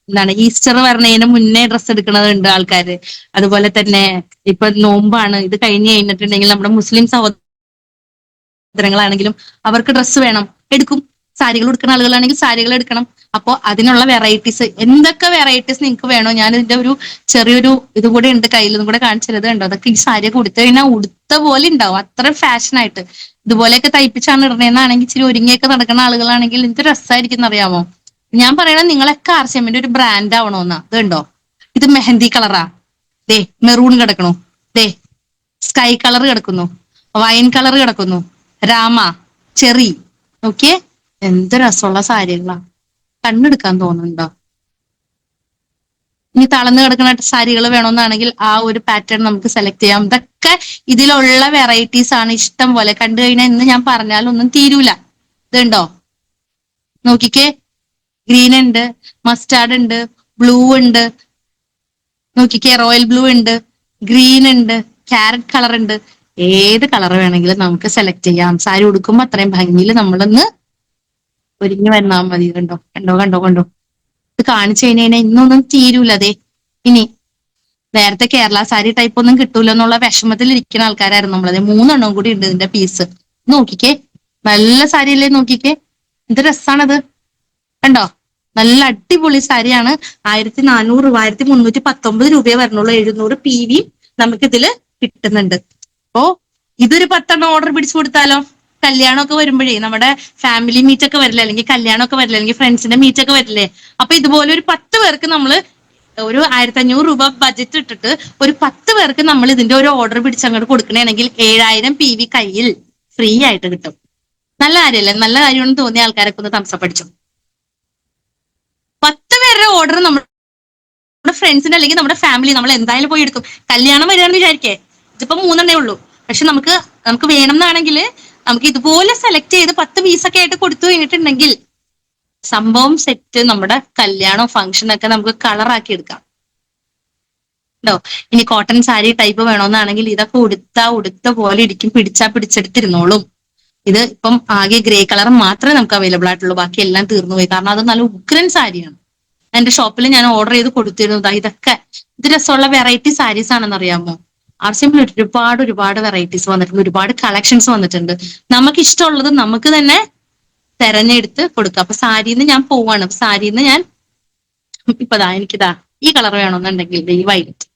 എന്താണ് ഈസ്റ്റർ വരണതിന് മുന്നേ ഡ്രസ്സ് എടുക്കണതുണ്ട് ആൾക്കാര്. അതുപോലെ തന്നെ ഇപ്പൊ നോമ്പാണ്, ഇത് കഴിഞ്ഞ് കഴിഞ്ഞിട്ടുണ്ടെങ്കിൽ നമ്മുടെ മുസ്ലിം സഹോദരങ്ങളാണെങ്കിലും അവർക്ക് ഡ്രസ്സ് വേണം, എടുക്കും. സാരികൾ എടുക്കുന്ന ആളുകളാണെങ്കിൽ സാരികൾ എടുക്കണം. അപ്പോൾ അതിനുള്ള വെറൈറ്റീസ്, എന്തൊക്കെ വെറൈറ്റീസ് നിങ്ങൾക്ക് വേണോ, ഞാൻ ഇതിന്റെ ഒരു ചെറിയൊരു ഇതുകൂടെ ഉണ്ട് കയ്യിൽ, ഇതും കൂടെ കാണിച്ചത് ഉണ്ടോ. അതൊക്കെ ഈ സാരി കൊടുത്തു കഴിഞ്ഞാൽ ഉടുത്ത പോലെ ഉണ്ടാവും, അത്ര ഫാഷനായിട്ട്. ഇതുപോലെയൊക്കെ തയ്പ്പിച്ചാണ് ഇടണേന്നാണെങ്കിൽ, ഇച്ചിരി ഒരുങ്ങിയൊക്കെ നടക്കുന്ന ആളുകളാണെങ്കിൽ എന്ത് രസമായിരിക്കും അറിയാമോ. ഞാൻ പറയണത് നിങ്ങളൊക്കെ RCMന്റെ ഒരു ബ്രാൻഡ് ആവണോന്നാ. ഇതുണ്ടോ, ഇത് മെഹന്തി കളറാ, ദേ മെറൂൺ കിടക്കണു, ദേ സ്കൈ കളർ കിടക്കുന്നു, വൈൻ കളർ കിടക്കുന്നു, രാമ, ചെറി. നോക്കിയേ എന്ത് രസമുള്ള സാരികളാ, കണ്ണെടുക്കാൻ തോന്നുന്നുണ്ടോ. ഇനി തളർന്നു കിടക്കുന്ന സാരികൾ വേണമെന്നാണെങ്കിൽ ആ ഒരു പാറ്റേൺ നമുക്ക് സെലക്ട് ചെയ്യാം. ഇതൊക്കെ ഇതിലുള്ള വെറൈറ്റീസ് ആണ്, ഇഷ്ടം പോലെ. കണ്ടു കഴിഞ്ഞാൽ ഇന്ന് ഞാൻ പറഞ്ഞാലൊന്നും തീരൂല. ഇതുണ്ടോ നോക്കിക്കേ, ഗ്രീൻ ഉണ്ട്, മസ്റ്റാർഡ് ഉണ്ട്, ബ്ലൂ ഉണ്ട്, നോക്കിക്കേ റോയൽ ബ്ലൂ ഉണ്ട്, ഗ്രീൻ ഉണ്ട്, ക്യാരറ്റ് കളർ ഉണ്ട്. ഏത് കളർ വേണമെങ്കിലും നമുക്ക് സെലക്ട് ചെയ്യാം. സാരി ഉടുക്കുമ്പോ അത്രയും ഭംഗിയിൽ നമ്മളൊന്ന് ഒരുങ്ങി വന്നാൽ മതി. കണ്ടോ കണ്ടോ കണ്ടോ കണ്ടോ, ഇത് കാണിച്ചു കഴിഞ്ഞാൽ ഇന്നൊന്നും തീരൂല. അതെ ഇനി നേരത്തെ കേരള സാരി ടൈപ്പ് ഒന്നും കിട്ടൂല എന്നുള്ള വിഷമത്തിൽ ഇരിക്കുന്ന ആൾക്കാരായിരുന്നു നമ്മളത്. 3 കൂടി ഉണ്ട് ഇതിന്റെ പീസ്. നോക്കിക്കേ നല്ല സാരി അല്ലേ, നോക്കിക്കേ എന്ത് രസാണത്. കണ്ടോ നല്ല അടിപൊളി സാരിയാണ്. 1400 രൂപ, 1319 രൂപയെ വരണുള്ളൂ. 700 PV നമുക്ക് ഇതില് കിട്ടുന്നുണ്ട്. അപ്പോ ഇതൊരു 10 ഓർഡർ പിടിച്ചു കൊടുത്താലോ. കല്യാണമൊക്കെ വരുമ്പോഴേ, നമ്മുടെ ഫാമിലി മീറ്റ് ഒക്കെ വരില്ലേ, അല്ലെങ്കിൽ കല്യാണമൊക്കെ വരില്ലേ, അല്ലെങ്കിൽ ഫ്രണ്ട്സിന്റെ മീറ്റ് ഒക്കെ വരില്ലേ, അപ്പൊ ഇതുപോലെ ഒരു 10 പേർക്ക് നമ്മള് ഒരു 1500 രൂപ ബജറ്റ് ഇട്ടിട്ട് ഒരു 10 പേർക്ക് നമ്മൾ ഇതിന്റെ ഒരു ഓർഡർ പിടിച്ചങ്ങോട്ട് കൊടുക്കണമെങ്കിൽ 7000 PV കയ്യിൽ ഫ്രീ ആയിട്ട് കിട്ടും. നല്ല കാര്യമല്ലേ, നല്ല കാര്യമാണെന്ന് തോന്നിയ ആൾക്കാരൊക്കെ ഒന്ന് തംസപ്പ് അടിച്ചു. 10 പേരുടെ ഓർഡർ നമ്മുടെ ഫ്രണ്ട്സിന്റെ അല്ലെങ്കിൽ നമ്മുടെ ഫാമിലി നമ്മൾ എന്തായാലും പോയി എടുക്കും. കല്യാണം വരികയാണെന്ന് വിചാരിക്കേ, ഇതിപ്പോ 3 ഉള്ളൂ, പക്ഷെ നമുക്ക് വേണം എന്നാണെങ്കിൽ നമുക്ക് ഇതുപോലെ സെലക്ട് ചെയ്ത് 10 പീസൊക്കെ ആയിട്ട് കൊടുത്തു കഴിഞ്ഞിട്ടുണ്ടെങ്കിൽ സംഭവം സെറ്റ്. നമ്മുടെ കല്യാണം ഫംഗ്ഷൻ ഒക്കെ നമുക്ക് കളറാക്കി എടുക്കാം ട്ടോ. ഇനി കോട്ടൺ സാരി ടൈപ്പ് വേണമെന്നാണെങ്കിൽ ഇതൊക്കെ ഉടുത്ത പോലെ ഇരിക്കും, പിടിച്ചെടുത്തിരുന്നോളും. ഇത് ഇപ്പം ആകെ ഗ്രേ കളർ മാത്രമേ നമുക്ക് അവൈലബിൾ ആയിട്ടുള്ളൂ, ബാക്കി എല്ലാം തീർന്നു പോയി. കാരണം അത് നല്ല ഉഗ്രൻ സാരിയാണ്. എന്റെ ഷോപ്പിൽ ഞാൻ ഓർഡർ ചെയ്ത് കൊടുത്തിരുന്നതാ. ഇതൊക്കെ ഇത് രസമുള്ള വെറൈറ്റി സാരീസ് ആണെന്ന് അറിയാമോ. RCMൽ ഒരുപാട് വെറൈറ്റീസ് വന്നിട്ടുണ്ട്, ഒരുപാട് കളക്ഷൻസ് വന്നിട്ടുണ്ട്. നമുക്ക് ഇഷ്ടമുള്ളത് നമുക്ക് തന്നെ തെരഞ്ഞെടുത്ത് കൊടുക്കാം. അപ്പൊ സാരിന്ന് ഞാൻ പോവാണ്. സാരിന്ന് ഞാൻ എനിക്കിതാ ഈ കളർ വേണമെന്നുണ്ടെങ്കിൽ ഈ വൈലറ്റ്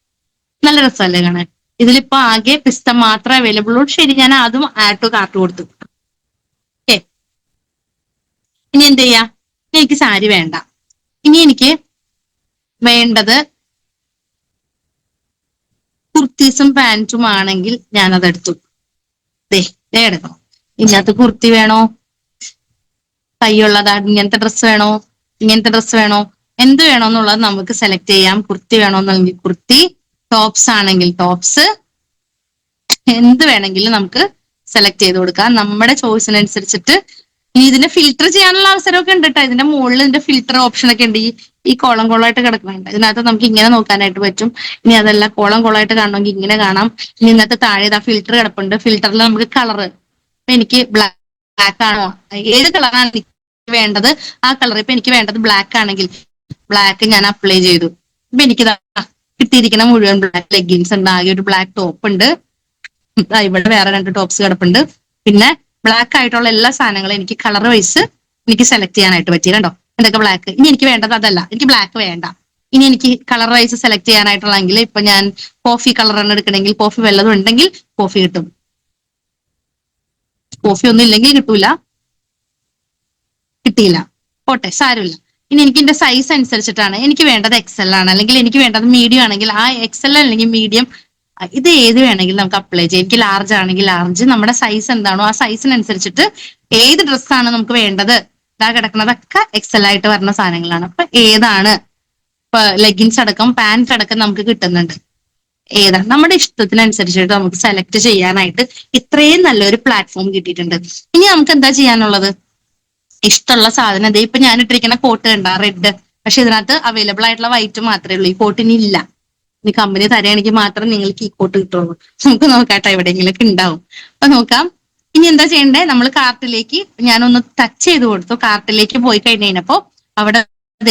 നല്ല രസമല്ലേ കാണാൻ. ഇതിലിപ്പോ ആകെ പിസ്ത മാത്രമേ അവൈലബിൾ ഉള്ളൂ. ശരി, ഞാൻ അതും ആഡ് ടു കാർട്ട് കൊടുത്തു. ഓക്കെ, ഇനി എന്ത് ചെയ്യാ, എനിക്ക് സാരി വേണ്ട. ഇനി എനിക്ക് വേണ്ടത് കുർത്തീസും പാൻറ്റും ആണെങ്കിൽ ഞാൻ അതെടുത്തു. എടുക്കണം. ഇതിനകത്ത് കുർത്തി വേണോ, കൈയുള്ളതാ, ഇങ്ങനത്തെ ഡ്രസ്സ് വേണോ, ഇങ്ങനത്തെ ഡ്രസ്സ് വേണോ, എന്ത് വേണോ എന്നുള്ളത് നമുക്ക് സെലക്ട് ചെയ്യാം. കുർത്തി വേണോന്നെങ്കിൽ കുർത്തി, ടോപ്സ് ആണെങ്കിൽ ടോപ്സ്, എന്ത് വേണമെങ്കിലും നമുക്ക് സെലക്ട് ചെയ്ത് കൊടുക്കാം നമ്മുടെ ചോയ്സിനനുസരിച്ചിട്ട്. ഇനി ഇതിനെ ഫിൽറ്റർ ചെയ്യാനുള്ള അവസരമൊക്കെ ഉണ്ട് കേട്ടോ. ഇതിന്റെ മുകളിൽ ഇതിന്റെ ഫിൽറ്റർ ഓപ്ഷൻ ഒക്കെ ഉണ്ട്. ഈ കോളായിട്ട് കിടക്കുന്നുണ്ട്, ഇതിനകത്ത് നമുക്ക് ഇങ്ങനെ നോക്കാനായിട്ട് പറ്റും. ഇനി അതെല്ലാം കോളായിട്ട് കാണണമെങ്കിൽ ഇങ്ങനെ കാണാം. ഇനി ഇതിനകത്ത് താഴെ ഫിൽറ്റർ കിടപ്പുണ്ട്. ഫിൽറ്ററിൽ നമുക്ക് കളറ്, എനിക്ക് ബ്ലാക്ക് ആണോ, ഏത് കളറാണ് എനിക്ക് വേണ്ടത് ആ കളർ. ഇപ്പൊ എനിക്ക് വേണ്ടത് ബ്ലാക്ക് ആണെങ്കിൽ ബ്ലാക്ക് ഞാൻ അപ്ലൈ ചെയ്തു. ഇപ്പൊ എനിക്കിതാ കിട്ടിയിരിക്കുന്ന മുഴുവൻ ബ്ലാക്ക് ലെഗിൻസ് ഉണ്ട്, ആകെ ഒരു ബ്ലാക്ക് ടോപ്പ് ഉണ്ട്, ഇവിടെ വേറെ 2 ടോപ്സ് കിടപ്പുണ്ട്. പിന്നെ ബ്ലാക്ക് ആയിട്ടുള്ള എല്ലാ സാധനങ്ങളും എനിക്ക് കളർ വൈസ് എനിക്ക് സെലക്ട് ചെയ്യാനായിട്ട് പറ്റി. കണ്ടോ എന്തൊക്കെ ബ്ലാക്ക്. ഇനി എനിക്ക് വേണ്ടത് അതല്ല, എനിക്ക് ബ്ലാക്ക് വേണ്ട. ഇനി എനിക്ക് കളർ വൈസ് സെലക്ട് ചെയ്യാനായിട്ടുള്ളെങ്കിൽ ഇപ്പൊ ഞാൻ കോഫി കളറാണ് എടുക്കണമെങ്കിൽ, കോഫി വല്ലതും ഉണ്ടെങ്കിൽ കോഫി കിട്ടും. കോഫി ഒന്നും ഇല്ലെങ്കിൽ കിട്ടിയില്ല, പോട്ടെ സാരമില്ല. ഇനി എനിക്ക് എന്റെ സൈസ് അനുസരിച്ചിട്ടാണ് എനിക്ക് വേണ്ടത് എക്സൽ ആണ്, അല്ലെങ്കിൽ എനിക്ക് വേണ്ടത് മീഡിയം ആണെങ്കിൽ ആ എക്സൽ അല്ലെങ്കിൽ മീഡിയം ഇത് ഏത് വേണമെങ്കിലും നമുക്ക് അപ്ലൈ ചെയ്യാം. എനിക്ക് ലാർജ് ആണെങ്കിൽ ലാർജ്, നമ്മുടെ സൈസ് എന്താണോ ആ സൈസിനനുസരിച്ചിട്ട് ഏത് ഡ്രസ്സാണ് നമുക്ക് വേണ്ടത്, ഇതാ കിടക്കുന്നതൊക്കെ എക്സൽ ആയിട്ട് വരുന്ന സാധനങ്ങളാണ്. അപ്പൊ ഏതാണ്, ഇപ്പൊ ലെഗിൻസ് അടക്കം പാന്റ് അടക്കം നമുക്ക് കിട്ടുന്നുണ്ട്. ഏതാണ് നമ്മുടെ ഇഷ്ടത്തിനനുസരിച്ചിട്ട് നമുക്ക് സെലക്ട് ചെയ്യാനായിട്ട് ഇത്രയും നല്ലൊരു പ്ലാറ്റ്ഫോം കിട്ടിയിട്ടുണ്ട്. ഇനി നമുക്ക് എന്താ ചെയ്യാനുള്ളത്, ഇഷ്ടമുള്ള സാധനം ഇതേ ഇപ്പൊ ഞാൻ ഇട്ടിരിക്കുന്ന കോട്ട് കണ്ട റെഡ്, പക്ഷെ ഇതിനകത്ത് അവൈലബിൾ ആയിട്ടുള്ള വൈറ്റ് മാത്രമേ ഉള്ളൂ, ഈ കോട്ടിന് ഇല്ല. ഇനി കമ്പനി തരാണെങ്കിൽ മാത്രം നിങ്ങൾക്ക് ഈ കോട്ട് കിട്ടുള്ളൂ. നമുക്ക് നോക്കാട്ടോ, എവിടെയെങ്കിലൊക്കെ ഉണ്ടാവും. അപ്പൊ നോക്കാം. ഇനി എന്താ ചെയ്യണ്ടേ, നമ്മൾ കാർട്ടിലേക്ക് ഞാനൊന്ന് ടച്ച് ചെയ്ത് കൊടുത്തു. കാർട്ടിലേക്ക് പോയി കഴിഞ്ഞപ്പോ അവിടെ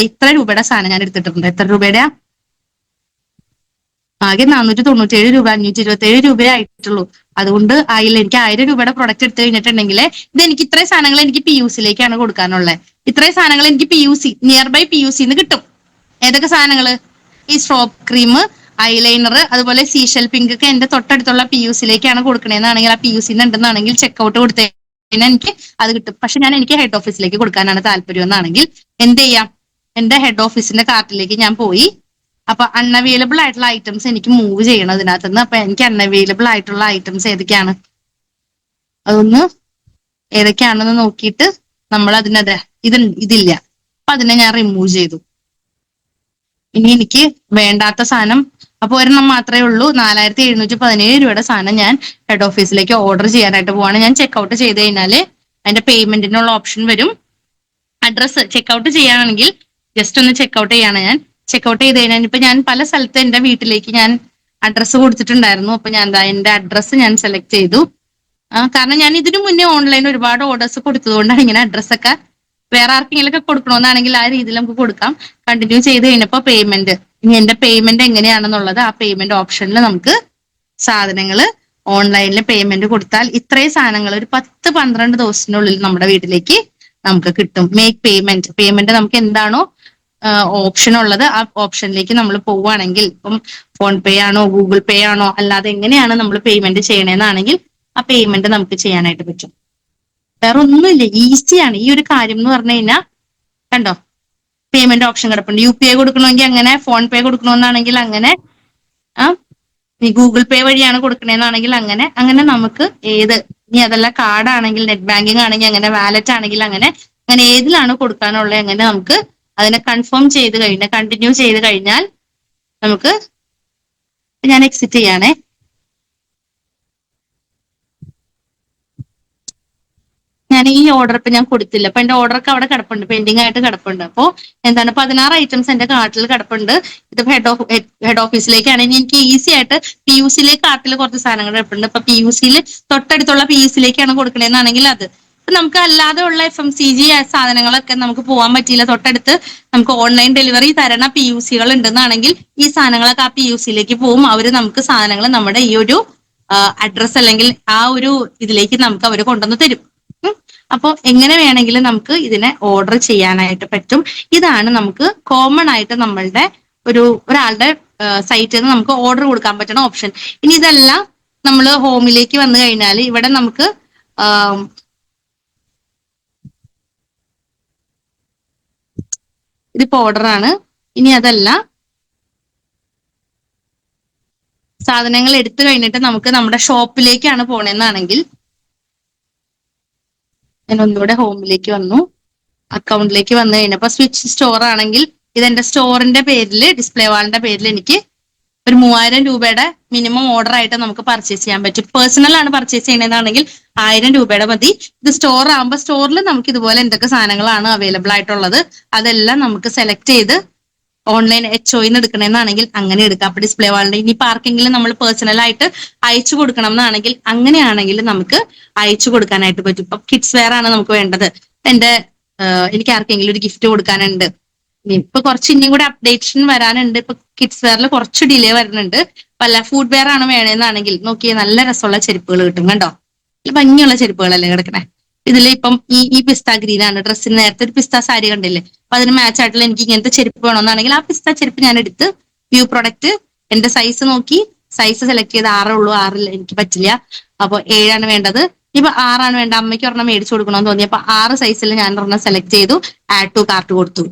ഇത്ര രൂപയുടെ സാധനം ഞാൻ എടുത്തിട്ടുണ്ട്. എത്ര രൂപയുടെ, ആകെ 497 രൂപ, 527 രൂപയെ ആയിട്ടുള്ളൂ. അതുകൊണ്ട് ആയില്ല. എനിക്ക് 1000 രൂപയുടെ പ്രൊഡക്റ്റ് എടുത്തു കഴിഞ്ഞിട്ടുണ്ടെങ്കിൽ ഇത് എനിക്ക് ഇത്രയും സാധനങ്ങൾ എനിക്ക് പി യു സിയിലേക്കാണ് കൊടുക്കാനുള്ളത്. ഇത്രയും സാധനങ്ങൾ എനിക്ക് P U C near by P U സിന്ന് കിട്ടും. ഏതൊക്കെ സാധനങ്ങള്, ഈ സ്ട്രോപ്പ് ക്രീം, ഐലൈനർ, അതുപോലെ സീഷൽ പിങ്ക് ഒക്കെ എന്റെ തൊട്ടടുത്തുള്ള പി യു സിയിലേക്കാണ് കൊടുക്കണേന്നാണെങ്കിൽ, ആ പി യു സിന്ന് ഉണ്ടെന്നാണെങ്കിൽ ചെക്കൗട്ട് കൊടുത്തേ എനിക്ക് അത് കിട്ടും. പക്ഷെ എനിക്ക് ഹെഡ് ഓഫീസിലേക്ക് കൊടുക്കാനാണ് താല്പര്യം എന്നാണെങ്കിൽ എന്ത് ചെയ്യാം, എന്റെ ഹെഡ് ഓഫീസിന്റെ കാർട്ടിലേക്ക് ഞാൻ പോയി. അപ്പൊ അൺഅവൈലബിൾ ആയിട്ടുള്ള ഐറ്റംസ് എനിക്ക് മൂവ് ചെയ്യണം ഇതിനകത്തുനിന്ന്. അപ്പൊ എനിക്ക് അൺഅവൈലബിൾ ആയിട്ടുള്ള ഐറ്റംസ് ഏതൊക്കെയാണ്, അതൊന്ന് ഏതൊക്കെയാണെന്ന് നോക്കിയിട്ട് നമ്മൾ അതിനത് ഇതില്ല, അപ്പൊ അതിനെ ഞാൻ റിമൂവ് ചെയ്തു. ഇനി എനിക്ക് വേണ്ടാത്ത സാധനം, അപ്പൊ ഒരെണ്ണം മാത്രമേ ഉള്ളൂ, 4717 രൂപയുടെ സാധനം ഞാൻ ഹെഡ് ഓഫീസിലേക്ക് ഓർഡർ ചെയ്യാനായിട്ട് പോവാണ്. ഞാൻ ചെക്ക്ഔട്ട് ചെയ്ത് കഴിഞ്ഞാല് അതിന്റെ പേയ്മെന്റിനുള്ള ഓപ്ഷൻ വരും. അഡ്രസ്സ് ചെക്ക്ഔട്ട് ചെയ്യാനാണെങ്കിൽ ജസ്റ്റ് ഒന്ന് ചെക്ക്ഔട്ട് ചെയ്യാണ് ഞാൻ. ചെക്ക്ഔട്ട് ചെയ്ത് കഴിഞ്ഞാൽ ഇപ്പൊ ഞാൻ പല സ്ഥലത്ത് എന്റെ വീട്ടിലേക്ക് ഞാൻ അഡ്രസ്സ് കൊടുത്തിട്ടുണ്ടായിരുന്നു. അപ്പൊ ഞാൻ എന്താ എന്റെ അഡ്രസ്സ് ഞാൻ സെലക്ട് ചെയ്തു. കാരണം ഞാൻ ഇതിനു മുന്നേ ഓൺലൈൻ ഒരുപാട് ഓർഡേഴ്സ് കൊടുത്തതുകൊണ്ടാണ് ഇങ്ങനെ അഡ്രസ്സൊക്കെ വേറെ ആർക്കെങ്കിലും ഒക്കെ കൊടുക്കണമെന്നാണെങ്കിൽ ആ രീതിയിൽ നമുക്ക് കൊടുക്കാം. കണ്ടിന്യൂ ചെയ്ത് കഴിഞ്ഞപ്പോൾ പേയ്മെന്റ്, ഇനി എന്റെ പേയ്മെന്റ് എങ്ങനെയാണെന്നുള്ളത് ആ പേയ്മെന്റ് ഓപ്ഷനിൽ നമുക്ക് സാധനങ്ങൾ ഓൺലൈനിൽ പേയ്മെന്റ് കൊടുത്താൽ ഇത്രയും സാധനങ്ങൾ ഒരു 10-12 ദിവസത്തിനുള്ളിൽ നമ്മുടെ വീട്ടിലേക്ക് നമുക്ക് കിട്ടും. മേക്ക് പേയ്മെന്റ്, പേയ്മെന്റ് നമുക്ക് എന്താണോ ഓപ്ഷൻ ഉള്ളത് ആ ഓപ്ഷനിലേക്ക് നമ്മൾ പോവുകയാണെങ്കിൽ, ഇപ്പം ഫോൺ പേ ആണോ ഗൂഗിൾ പേ ആണോ അല്ലാതെ എങ്ങനെയാണ് നമ്മൾ പേയ്മെന്റ് ചെയ്യണേന്നാണെങ്കിൽ ആ പേയ്മെന്റ് നമുക്ക് ചെയ്യാനായിട്ട് പറ്റും. വേറെ ഒന്നുമില്ല, ഈസിയാണ് ഈ ഒരു കാര്യം എന്ന് പറഞ്ഞു കഴിഞ്ഞാൽ. കണ്ടോ, പേയ്മെന്റ് ഓപ്ഷൻ കിടപ്പുണ്ട്. യു പി ഐ കൊടുക്കണമെങ്കിൽ അങ്ങനെ, ഫോൺ പേ കൊടുക്കണമെന്നാണെങ്കിൽ അങ്ങനെ, ഗൂഗിൾ പേ വഴിയാണ് കൊടുക്കണേന്നാണെങ്കിൽ അങ്ങനെ അങ്ങനെ നമുക്ക് ഏത്, ഇനി അതല്ല കാർഡാണെങ്കിൽ, നെറ്റ് ബാങ്കിങ് ആണെങ്കിൽ അങ്ങനെ, വാലറ്റ് ആണെങ്കിൽ അങ്ങനെ അങ്ങനെ ഏതിലാണ് കൊടുക്കാനുള്ളത് അങ്ങനെ നമുക്ക് അതിനെ കൺഫേം ചെയ്ത് കഴിഞ്ഞാൽ, കണ്ടിന്യൂ ചെയ്ത് കഴിഞ്ഞാൽ നമുക്ക്, ഞാൻ എക്സിറ്റ് ചെയ്യാണേ. ഞാൻ ഈ ഓർഡർ ഇപ്പൊ ഞാൻ കൊടുത്തില്ല, അപ്പൊ എന്റെ ഓർഡറൊക്കെ അവിടെ കിടപ്പുണ്ട്, പെൻഡിങ് ആയിട്ട് കിടപ്പുണ്ട്. അപ്പൊ എന്താണ് 16 ഐറ്റംസ് എന്റെ കാർട്ടിൽ കിടപ്പുണ്ട്. ഇത് ഹെഡ് ഓഫീസിലേക്കാണ്. ഇനി എനിക്ക് ഈസി ആയിട്ട് പി യു സിയിലെ കാർട്ടിൽ കുറച്ച് സാധനങ്ങൾ കിടപ്പുണ്ട്. അപ്പൊ പി യു സിയിൽ തൊട്ടടുത്തുള്ള പി യു സിയിലേക്കാണ് കൊടുക്കണേന്നാണെങ്കിൽ അത് നമുക്ക് അല്ലാതെ ഉള്ള FMCG സാധനങ്ങളൊക്കെ നമുക്ക് പോകാൻ പറ്റിയില്ല, തൊട്ടടുത്ത് നമുക്ക് ഓൺലൈൻ ഡെലിവറി തരണ പി യു സികൾ ഉണ്ടെന്നാണെങ്കിൽ ഈ സാധനങ്ങളൊക്കെ ആ പി യു സിയിലേക്ക് പോകും. അവര് നമുക്ക് സാധനങ്ങൾ നമ്മുടെ ഈ ഒരു അഡ്രസ് അല്ലെങ്കിൽ ആ ഒരു ഇതിലേക്ക് നമുക്ക് അവർ കൊണ്ടുവന്ന് തരും. അപ്പോൾ എങ്ങനെ വേണമെങ്കിലും നമുക്ക് ഇതിനെ ഓർഡർ ചെയ്യാനായിട്ട് പറ്റും. ഇതാണ് നമുക്ക് കോമൺ ആയിട്ട് നമ്മളുടെ ഒരാളുടെ സൈറ്റിൽ നിന്ന് നമുക്ക് ഓർഡർ കൊടുക്കാൻ പറ്റുന്ന ഓപ്ഷൻ. ഇനി ഇതെല്ലാം നമ്മൾ ഹോമിലേക്ക് വന്നു കഴിഞ്ഞാൽ ഇവിടെ നമുക്ക് ഇതിപ്പോ ഓർഡറാണ്. ഇനി അതല്ല, സാധനങ്ങൾ എടുത്തു കഴിഞ്ഞിട്ട് നമുക്ക് നമ്മുടെ ഷോപ്പിലേക്കാണ് പോണെന്നാണെങ്കിൽ ഞാൻ ഒന്നുകൂടെ ഹോമിലേക്ക് വന്നു, അക്കൗണ്ടിലേക്ക് വന്നു കഴിഞ്ഞപ്പോ സ്വിച്ച് സ്റ്റോർ ആണെങ്കിൽ ഇതെന്റെ സ്റ്റോറിന്റെ പേരിൽ, ഡിസ്പ്ലേ വാളിന്റെ പേരിൽ എനിക്ക് ഒരു 3000 രൂപയുടെ മിനിമം ഓർഡർ ആയിട്ട് നമുക്ക് പർച്ചേസ് ചെയ്യാൻ പറ്റും. പേഴ്സണൽ ആണ് പർച്ചേസ് ചെയ്യണതാണെങ്കിൽ 1000 രൂപയുടെ മതി. ഇത് സ്റ്റോർ ആകുമ്പോൾ സ്റ്റോറിൽ നമുക്ക് ഇതുപോലെ എന്തൊക്കെ സാധനങ്ങളാണ് അവൈലബിൾ ആയിട്ടുള്ളത് അതെല്ലാം നമുക്ക് സെലക്ട് ചെയ്ത് ഓൺലൈൻ HOന്ന് എടുക്കണമെന്നാണെങ്കിൽ അങ്ങനെ എടുക്കാം. അപ്പൊ ഡിസ്പ്ലേ വാളിന്റെ ഇനി ആർക്കെങ്കിലും നമ്മൾ പേഴ്സണൽ ആയിട്ട് അയച്ചു കൊടുക്കണം എന്നാണെങ്കിൽ അങ്ങനെയാണെങ്കിൽ നമുക്ക് അയച്ചു കൊടുക്കാനായിട്ട് പറ്റും. ഇപ്പൊ കിഡ്സ് വെയർ ആണ് നമുക്ക് വേണ്ടത്, എനിക്ക് ആർക്കെങ്കിലും ഒരു ഗിഫ്റ്റ് കൊടുക്കാനുണ്ട്, ഇപ്പൊ കുറച്ച് ഇനിയും കൂടെ അപ്ഡേഷൻ വരാനുണ്ട്. ഇപ്പൊ കിഡ്സ് വെയറിൽ കുറച്ച് ഡിലേ വരുന്നുണ്ട്. പല ഫുഡ് വെയർ ആണ് വേണേന്നാണെങ്കിൽ നോക്കിയേ നല്ല രസമുള്ള ചെരുപ്പുകൾ കിട്ടും. കണ്ടോ, ഭംഗിയുള്ള ചെരുപ്പുകളല്ലേ കിടക്കണേ. ഇതിൽ ഇപ്പം ഈ പിസ്ത ഗ്രീൻ ആണ് ഡ്രസ്സിന്, നേരത്തെ ഒരു പിസ്ത സാരി കണ്ടില്ലേ, അപ്പൊ അതിന് മാച്ച് ആയിട്ടുള്ള എനിക്ക് ഇങ്ങനത്തെ ചെരുപ്പ് വേണമെന്നാണെങ്കിൽ ആ പിസ്ത ചെരുപ്പ് ഞാൻ എടുത്ത് വ്യൂ പ്രൊഡക്റ്റ് എന്റെ സൈസ് നോക്കി സൈസ് സെലക്ട് ചെയ്ത് 6 ഉള്ളൂ, 6 എനിക്ക് പറ്റില്ല, അപ്പൊ 7 വേണ്ടത്. ഇപ്പൊ 6 വേണ്ട, അമ്മയ്ക്ക് ഒരെണ്ണം മേടിച്ചു കൊടുക്കണമെന്ന് തോന്നി, അപ്പൊ 6 സൈസിൽ ഞാൻ ഒരെണ്ണം സെലക്ട് ചെയ്തു, ആഡ് ടു കാർട്ട് കൊടുത്തു.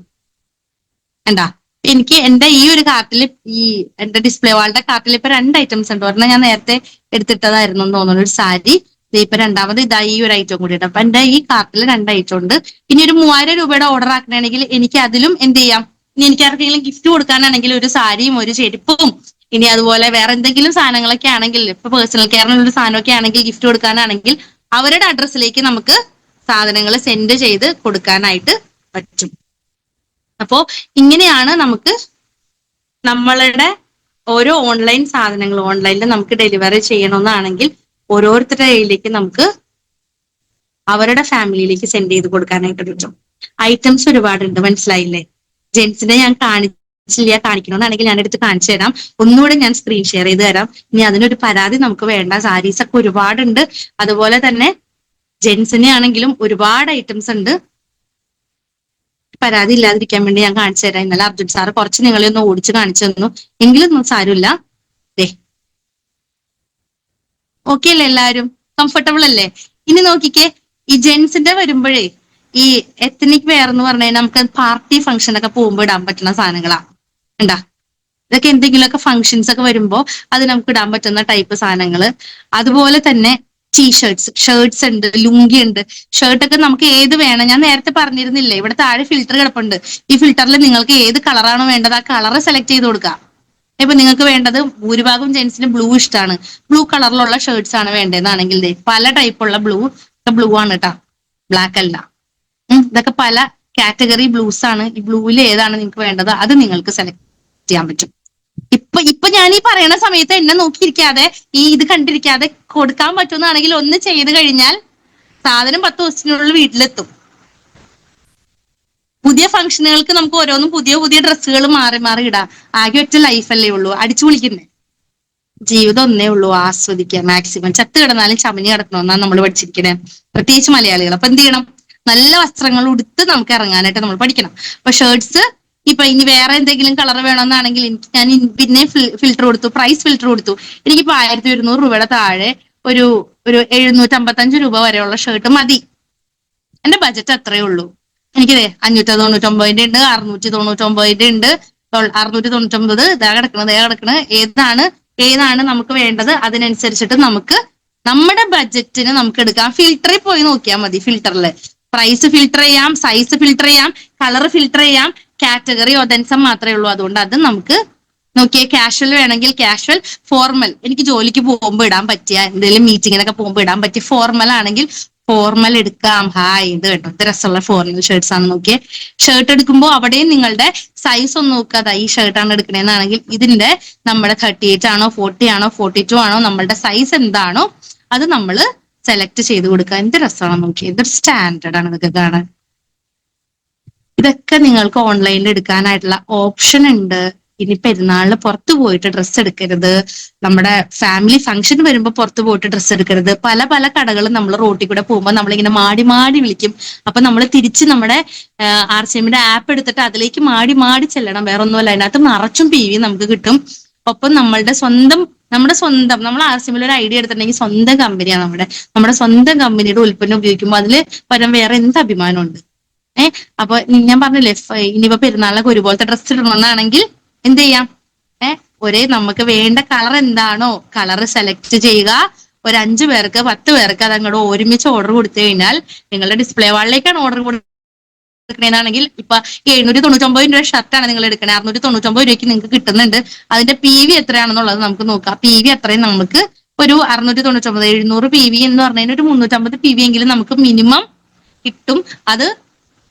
എന്താ എനിക്ക് എന്റെ ഈ ഒരു കാർട്ടിൽ, ഈ എന്റെ ഡിസ്പ്ലേ വാളിന്റെ കാർട്ടിൽ ഇപ്പൊ 2 ഐറ്റംസ് ഉണ്ട്. ഒരെണ്ണം ഞാൻ നേരത്തെ എടുത്തിട്ടതായിരുന്നു എന്ന് തോന്നുന്നു, ഒരു സാരി. ഇപ്പൊ രണ്ടാമത് ഇതാ ഈ ഒരു ഐറ്റം കൂടി ഉണ്ട്. അപ്പൊ എന്റെ ഈ കാർട്ടിൽ 2 ഐറ്റം ഉണ്ട്. ഇനി ഒരു 3000 രൂപയുടെ ഓർഡർ ആക്കണമെങ്കിൽ എനിക്ക് അതിലും എന്ത് ചെയ്യാം, ഇനി എനിക്ക് ആർക്കെങ്കിലും ഗിഫ്റ്റ് കൊടുക്കാനാണെങ്കിൽ ഒരു സാരിയും ഒരു ചെരുപ്പും, ഇനി അതുപോലെ വേറെ എന്തെങ്കിലും സാധനങ്ങളൊക്കെ ആണെങ്കിൽ, ഇപ്പൊ പേഴ്സണൽ കെയറിനുള്ള ഒരു സാധനമൊക്കെ ആണെങ്കിൽ ഗിഫ്റ്റ് കൊടുക്കാനാണെങ്കിൽ അവരുടെ അഡ്രസ്സിലേക്ക് നമുക്ക് സാധനങ്ങൾ സെൻഡ് ചെയ്ത് കൊടുക്കാനായിട്ട് പറ്റും. അപ്പോ ഇങ്ങനെയാണ് നമുക്ക് നമ്മളുടെ ഓരോ ഓൺലൈൻ സാധനങ്ങൾ ഓൺലൈനിൽ നമുക്ക് ഡെലിവറി ചെയ്യണമെന്നാണെങ്കിൽ ഓരോരുത്തരുടെ കയ്യിലേക്ക് നമുക്ക് അവരുടെ ഫാമിലിയിലേക്ക് സെൻഡ് ചെയ്ത് കൊടുക്കാനായിട്ട് പറ്റും. ഐറ്റംസ് ഒരുപാടുണ്ട്, മനസ്സിലായില്ലേ? ജെൻസിനെ ഞാൻ കാണിക്കണമെന്നാണെങ്കിൽ ഞാൻ എടുത്ത് കാണിച്ചു തരാം. ഒന്നുകൂടെ ഞാൻ സ്ക്രീൻ ഷെയർ ചെയ്ത് തരാം. ഇനി അതിനൊരു പരാതി നമുക്ക് വേണ്ട. സാരീസ് ഒക്കെ ഒരുപാടുണ്ട്. അതുപോലെ തന്നെ ജെൻസിനെ ആണെങ്കിലും ഒരുപാട് ഐറ്റംസ് ഉണ്ട്. പരാതി ഇല്ലാതിരിക്കാൻ വേണ്ടി ഞാൻ കാണിച്ചു തരാം. ഇന്നലെ അർജുൻ സാറ് കുറച്ച് നിങ്ങളെ ഒന്ന് ഓടിച്ച് കാണിച്ചു തന്നു, എങ്കിലും സാരമില്ല. ഓക്കെ അല്ലേ? എല്ലാവരും കംഫർട്ടബിൾ അല്ലേ? ഇനി നോക്കിക്കേ, ഈ ജെൻസിന്റെ വരുമ്പോഴേ ഈ എത്നിക് വെയർ എന്ന് പറഞ്ഞു കഴിഞ്ഞാൽ നമുക്ക് പാർട്ടി ഫംഗ്ഷൻ ഒക്കെ പോകുമ്പോൾ ഇടാൻ പറ്റുന്ന സാധനങ്ങളാ. ഉണ്ടാ, ഇതൊക്കെ എന്തെങ്കിലുമൊക്കെ ഫംഗ്ഷൻസ് ഒക്കെ വരുമ്പോൾ അത് നമുക്ക് ഇടാൻ പറ്റുന്ന ടൈപ്പ് സാധനങ്ങള്. അതുപോലെ തന്നെ ഷർട്ട്സ് ഉണ്ട്, ലുങ്കി ഉണ്ട്. ഷർട്ടൊക്കെ നമുക്ക് ഏത് വേണം, ഞാൻ നേരത്തെ പറഞ്ഞിരുന്നില്ലേ, ഇവിടെ താഴെ ഫിൽറ്റർ കിടപ്പുണ്ട്. ഈ ഫിൽറ്ററിൽ നിങ്ങൾക്ക് ഏത് കളറാണോ വേണ്ടത് ആ കളർ സെലക്ട് ചെയ്ത് കൊടുക്കാം. ഇപ്പൊ നിങ്ങൾക്ക് വേണ്ടത്, ഭൂരിഭാഗം ജെൻസിന് ബ്ലൂ ഇഷ്ടമാണ്, ബ്ലൂ കളറിലുള്ള ഷർട്ട്സ് ആണ് വേണ്ടതെന്നാണെങ്കിൽ പല ടൈപ്പുള്ള ബ്ലൂ ആണ് കേട്ടാ, ബ്ലാക്ക് അല്ല. ഇതൊക്കെ പല കാറ്റഗറി ബ്ലൂസ് ആണ്. ഈ ബ്ലൂവിൽ ഏതാണ് നിങ്ങൾക്ക് വേണ്ടത് അത് നിങ്ങൾക്ക് സെലക്ട് ചെയ്യാൻ പറ്റും. ഇപ്പൊ ഞാൻ ഈ പറയുന്ന സമയത്ത് എന്നെ നോക്കിയിരിക്കാതെ, ഇത് കണ്ടിരിക്കാതെ കൊടുക്കാൻ പറ്റുന്നതാണെങ്കിൽ ഒന്ന് ചെയ്ത് കഴിഞ്ഞാൽ സാധനം 10 ദിവസത്തിനുള്ളിൽ വീട്ടിലെത്തും. പുതിയ ഫംഗ്ഷനുകൾക്ക് നമുക്ക് ഓരോന്നും പുതിയ പുതിയ ഡ്രസ്സുകൾ മാറി മാറി ഇടാം. ആകെ ഒറ്റ ലൈഫല്ലേ ഉള്ളൂ, അടിച്ചു പൊളിക്കുന്നേ. ജീവിതം ഒന്നേ ഉള്ളൂ, ആസ്വദിക്കുക മാക്സിമം. ചത്ത് കിടന്നാലും ചമഞ്ഞ് കിടക്കണമെന്നാണ് നമ്മൾ പഠിച്ചിരിക്കണേ, പ്രത്യേകിച്ച് മലയാളികൾ. അപ്പൊ എന്ത് ചെയ്യണം? നല്ല വസ്ത്രങ്ങൾ ഉടുത്ത് നമുക്ക് ഇറങ്ങാനായിട്ട് നമ്മൾ പഠിക്കണം. അപ്പൊ ഷർട്ട്സ് ഇപ്പൊ ഇനി വേറെ എന്തെങ്കിലും കളർ വേണമെന്നാണെങ്കിൽ ഞാൻ പിന്നെ ഫിൽറ്റർ കൊടുത്തു, പ്രൈസ് ഫിൽറ്റർ കൊടുത്തു. എനിക്കിപ്പോ 1100 രൂപയുടെ താഴെ ഒരു ഒരു 755 രൂപ വരെയുള്ള ഷർട്ട് മതി. എന്റെ ബജറ്റ് അത്രയേ ഉള്ളൂ. എനിക്കതേ 599 ഉണ്ട്, 699 ഉണ്ട്, 699. ഇതാ കിടക്കണത്. ഏതാണ് നമുക്ക് വേണ്ടത് അതിനനുസരിച്ചിട്ട് നമുക്ക് നമ്മുടെ ബഡ്ജറ്റിന് നമുക്ക് എടുക്കാം. ഫിൽറ്ററിൽ പോയി നോക്കിയാൽ മതി. ഫിൽറ്ററിൽ പ്രൈസ് ഫിൽറ്റർ ചെയ്യാം, സൈസ് ഫിൽറ്റർ ചെയ്യാം, കളർ ഫിൽറ്റർ ചെയ്യാം. കാറ്റഗറി ഒതൻസം മാത്രമേ ഉള്ളൂ. അതുകൊണ്ട് അത് നമുക്ക് നോക്കിയേ. കാഷ്വൽ വേണമെങ്കിൽ കാഷ്വൽ, ഫോർമൽ എനിക്ക് ജോലിക്ക് പോകുമ്പോൾ ഇടാൻ പറ്റിയ, എന്തെങ്കിലും മീറ്റിങ്ങിനൊക്കെ പോകുമ്പോൾ ഇടാൻ പറ്റിയ ഫോർമൽ ആണെങ്കിൽ ഫോർമൽ എടുക്കാം. ഇത് കേട്ടോ, ഇത് രസമുള്ള ഫോർമൽ ഷർട്ട്സ് ആണ്. നോക്കിയേ, ഷർട്ട് എടുക്കുമ്പോൾ അവിടെയും നിങ്ങളുടെ സൈസ് ഒന്ന് നോക്കുക. ഈ ഷർട്ടാണ് എടുക്കണേന്നാണെങ്കിൽ ഇതിന്റെ നമ്മുടെ 38 ആണോ 40 ആണോ 42 ആണോ നമ്മളുടെ സൈസ് എന്താണോ അത് നമ്മൾ സെലക്ട് ചെയ്ത് കൊടുക്കുക. എന്ത് രസമാണ് നോക്കിയേ, ഇതൊരു സ്റ്റാൻഡേർഡ് ആണ് ഇതൊക്കെ കാണാൻ. ഇതൊക്കെ നിങ്ങൾക്ക് ഓൺലൈനിൽ എടുക്കാനായിട്ടുള്ള ഓപ്ഷൻ ഉണ്ട്. ഇനി പെരുന്നാളിന് പുറത്തു പോയിട്ട് ഡ്രസ്സ് എടുക്കരുത്, നമ്മുടെ ഫാമിലി ഫംഗ്ഷൻ വരുമ്പോൾ പുറത്തു പോയിട്ട് ഡ്രസ്സ് എടുക്കരുത്. പല പല കടകളും നമ്മൾ റോട്ടിൽ കൂടെ പോകുമ്പോൾ നമ്മളിങ്ങനെ മാടി മാടി വിളിക്കും. അപ്പൊ നമ്മൾ തിരിച്ച് നമ്മുടെ RCMന്റെ ആപ്പ് എടുത്തിട്ട് അതിലേക്ക് മാടി മാടി ചെല്ലണം. വേറെ ഒന്നുമല്ല, അതിനകത്ത് നിറച്ചും PV നമുക്ക് കിട്ടും. ഒപ്പം നമ്മുടെ സ്വന്തം നമ്മൾ RCMൽ ഒരു ഐഡിയ എടുത്തിട്ടുണ്ടെങ്കിൽ സ്വന്തം കമ്പനിയാണ് നമ്മുടെ സ്വന്തം കമ്പനിയുടെ ഉൽപ്പന്നം ഉപയോഗിക്കുമ്പോൾ അതിൽ പരം വേറെ എന്ത് അഭിമാനമുണ്ട്. അപ്പൊ ഞാൻ പറഞ്ഞില്ലേ, ഇനിയിപ്പോ പെരുന്നാളിനൊക്കെ ഒരുപോലത്തെ ഡ്രസ്സ് ഇടണമെന്നാണെങ്കിൽ എന്ത് ചെയ്യാം? നമുക്ക് വേണ്ട കളർ എന്താണോ കളർ സെലക്ട് ചെയ്യുക. ഒരു 5 പേർക്ക് 10 പേർക്ക് അത് അങ്ങോട്ട് ഒരുമിച്ച് ഓർഡർ കൊടുത്തു കഴിഞ്ഞാൽ, നിങ്ങളുടെ ഡിസ്പ്ലേ വാളിലേക്കാണ് ഓർഡർ കൊടുക്കണേന്നാണെങ്കിൽ ഇപ്പൊ 799 രൂപ ഷർട്ടാണ് നിങ്ങൾ എടുക്കണേ, 699 രൂപയ്ക്ക് നിങ്ങൾക്ക് കിട്ടുന്നുണ്ട്. അതിന്റെ PV എത്രയാണെന്നുള്ളത് നമുക്ക് നോക്കാം. PV അത്രയും നമുക്ക് ഒരു 699, 700 PV എന്ന് പറഞ്ഞാൽ ഒരു 350 PV എങ്കിലും നമുക്ക് മിനിമം കിട്ടും. അത്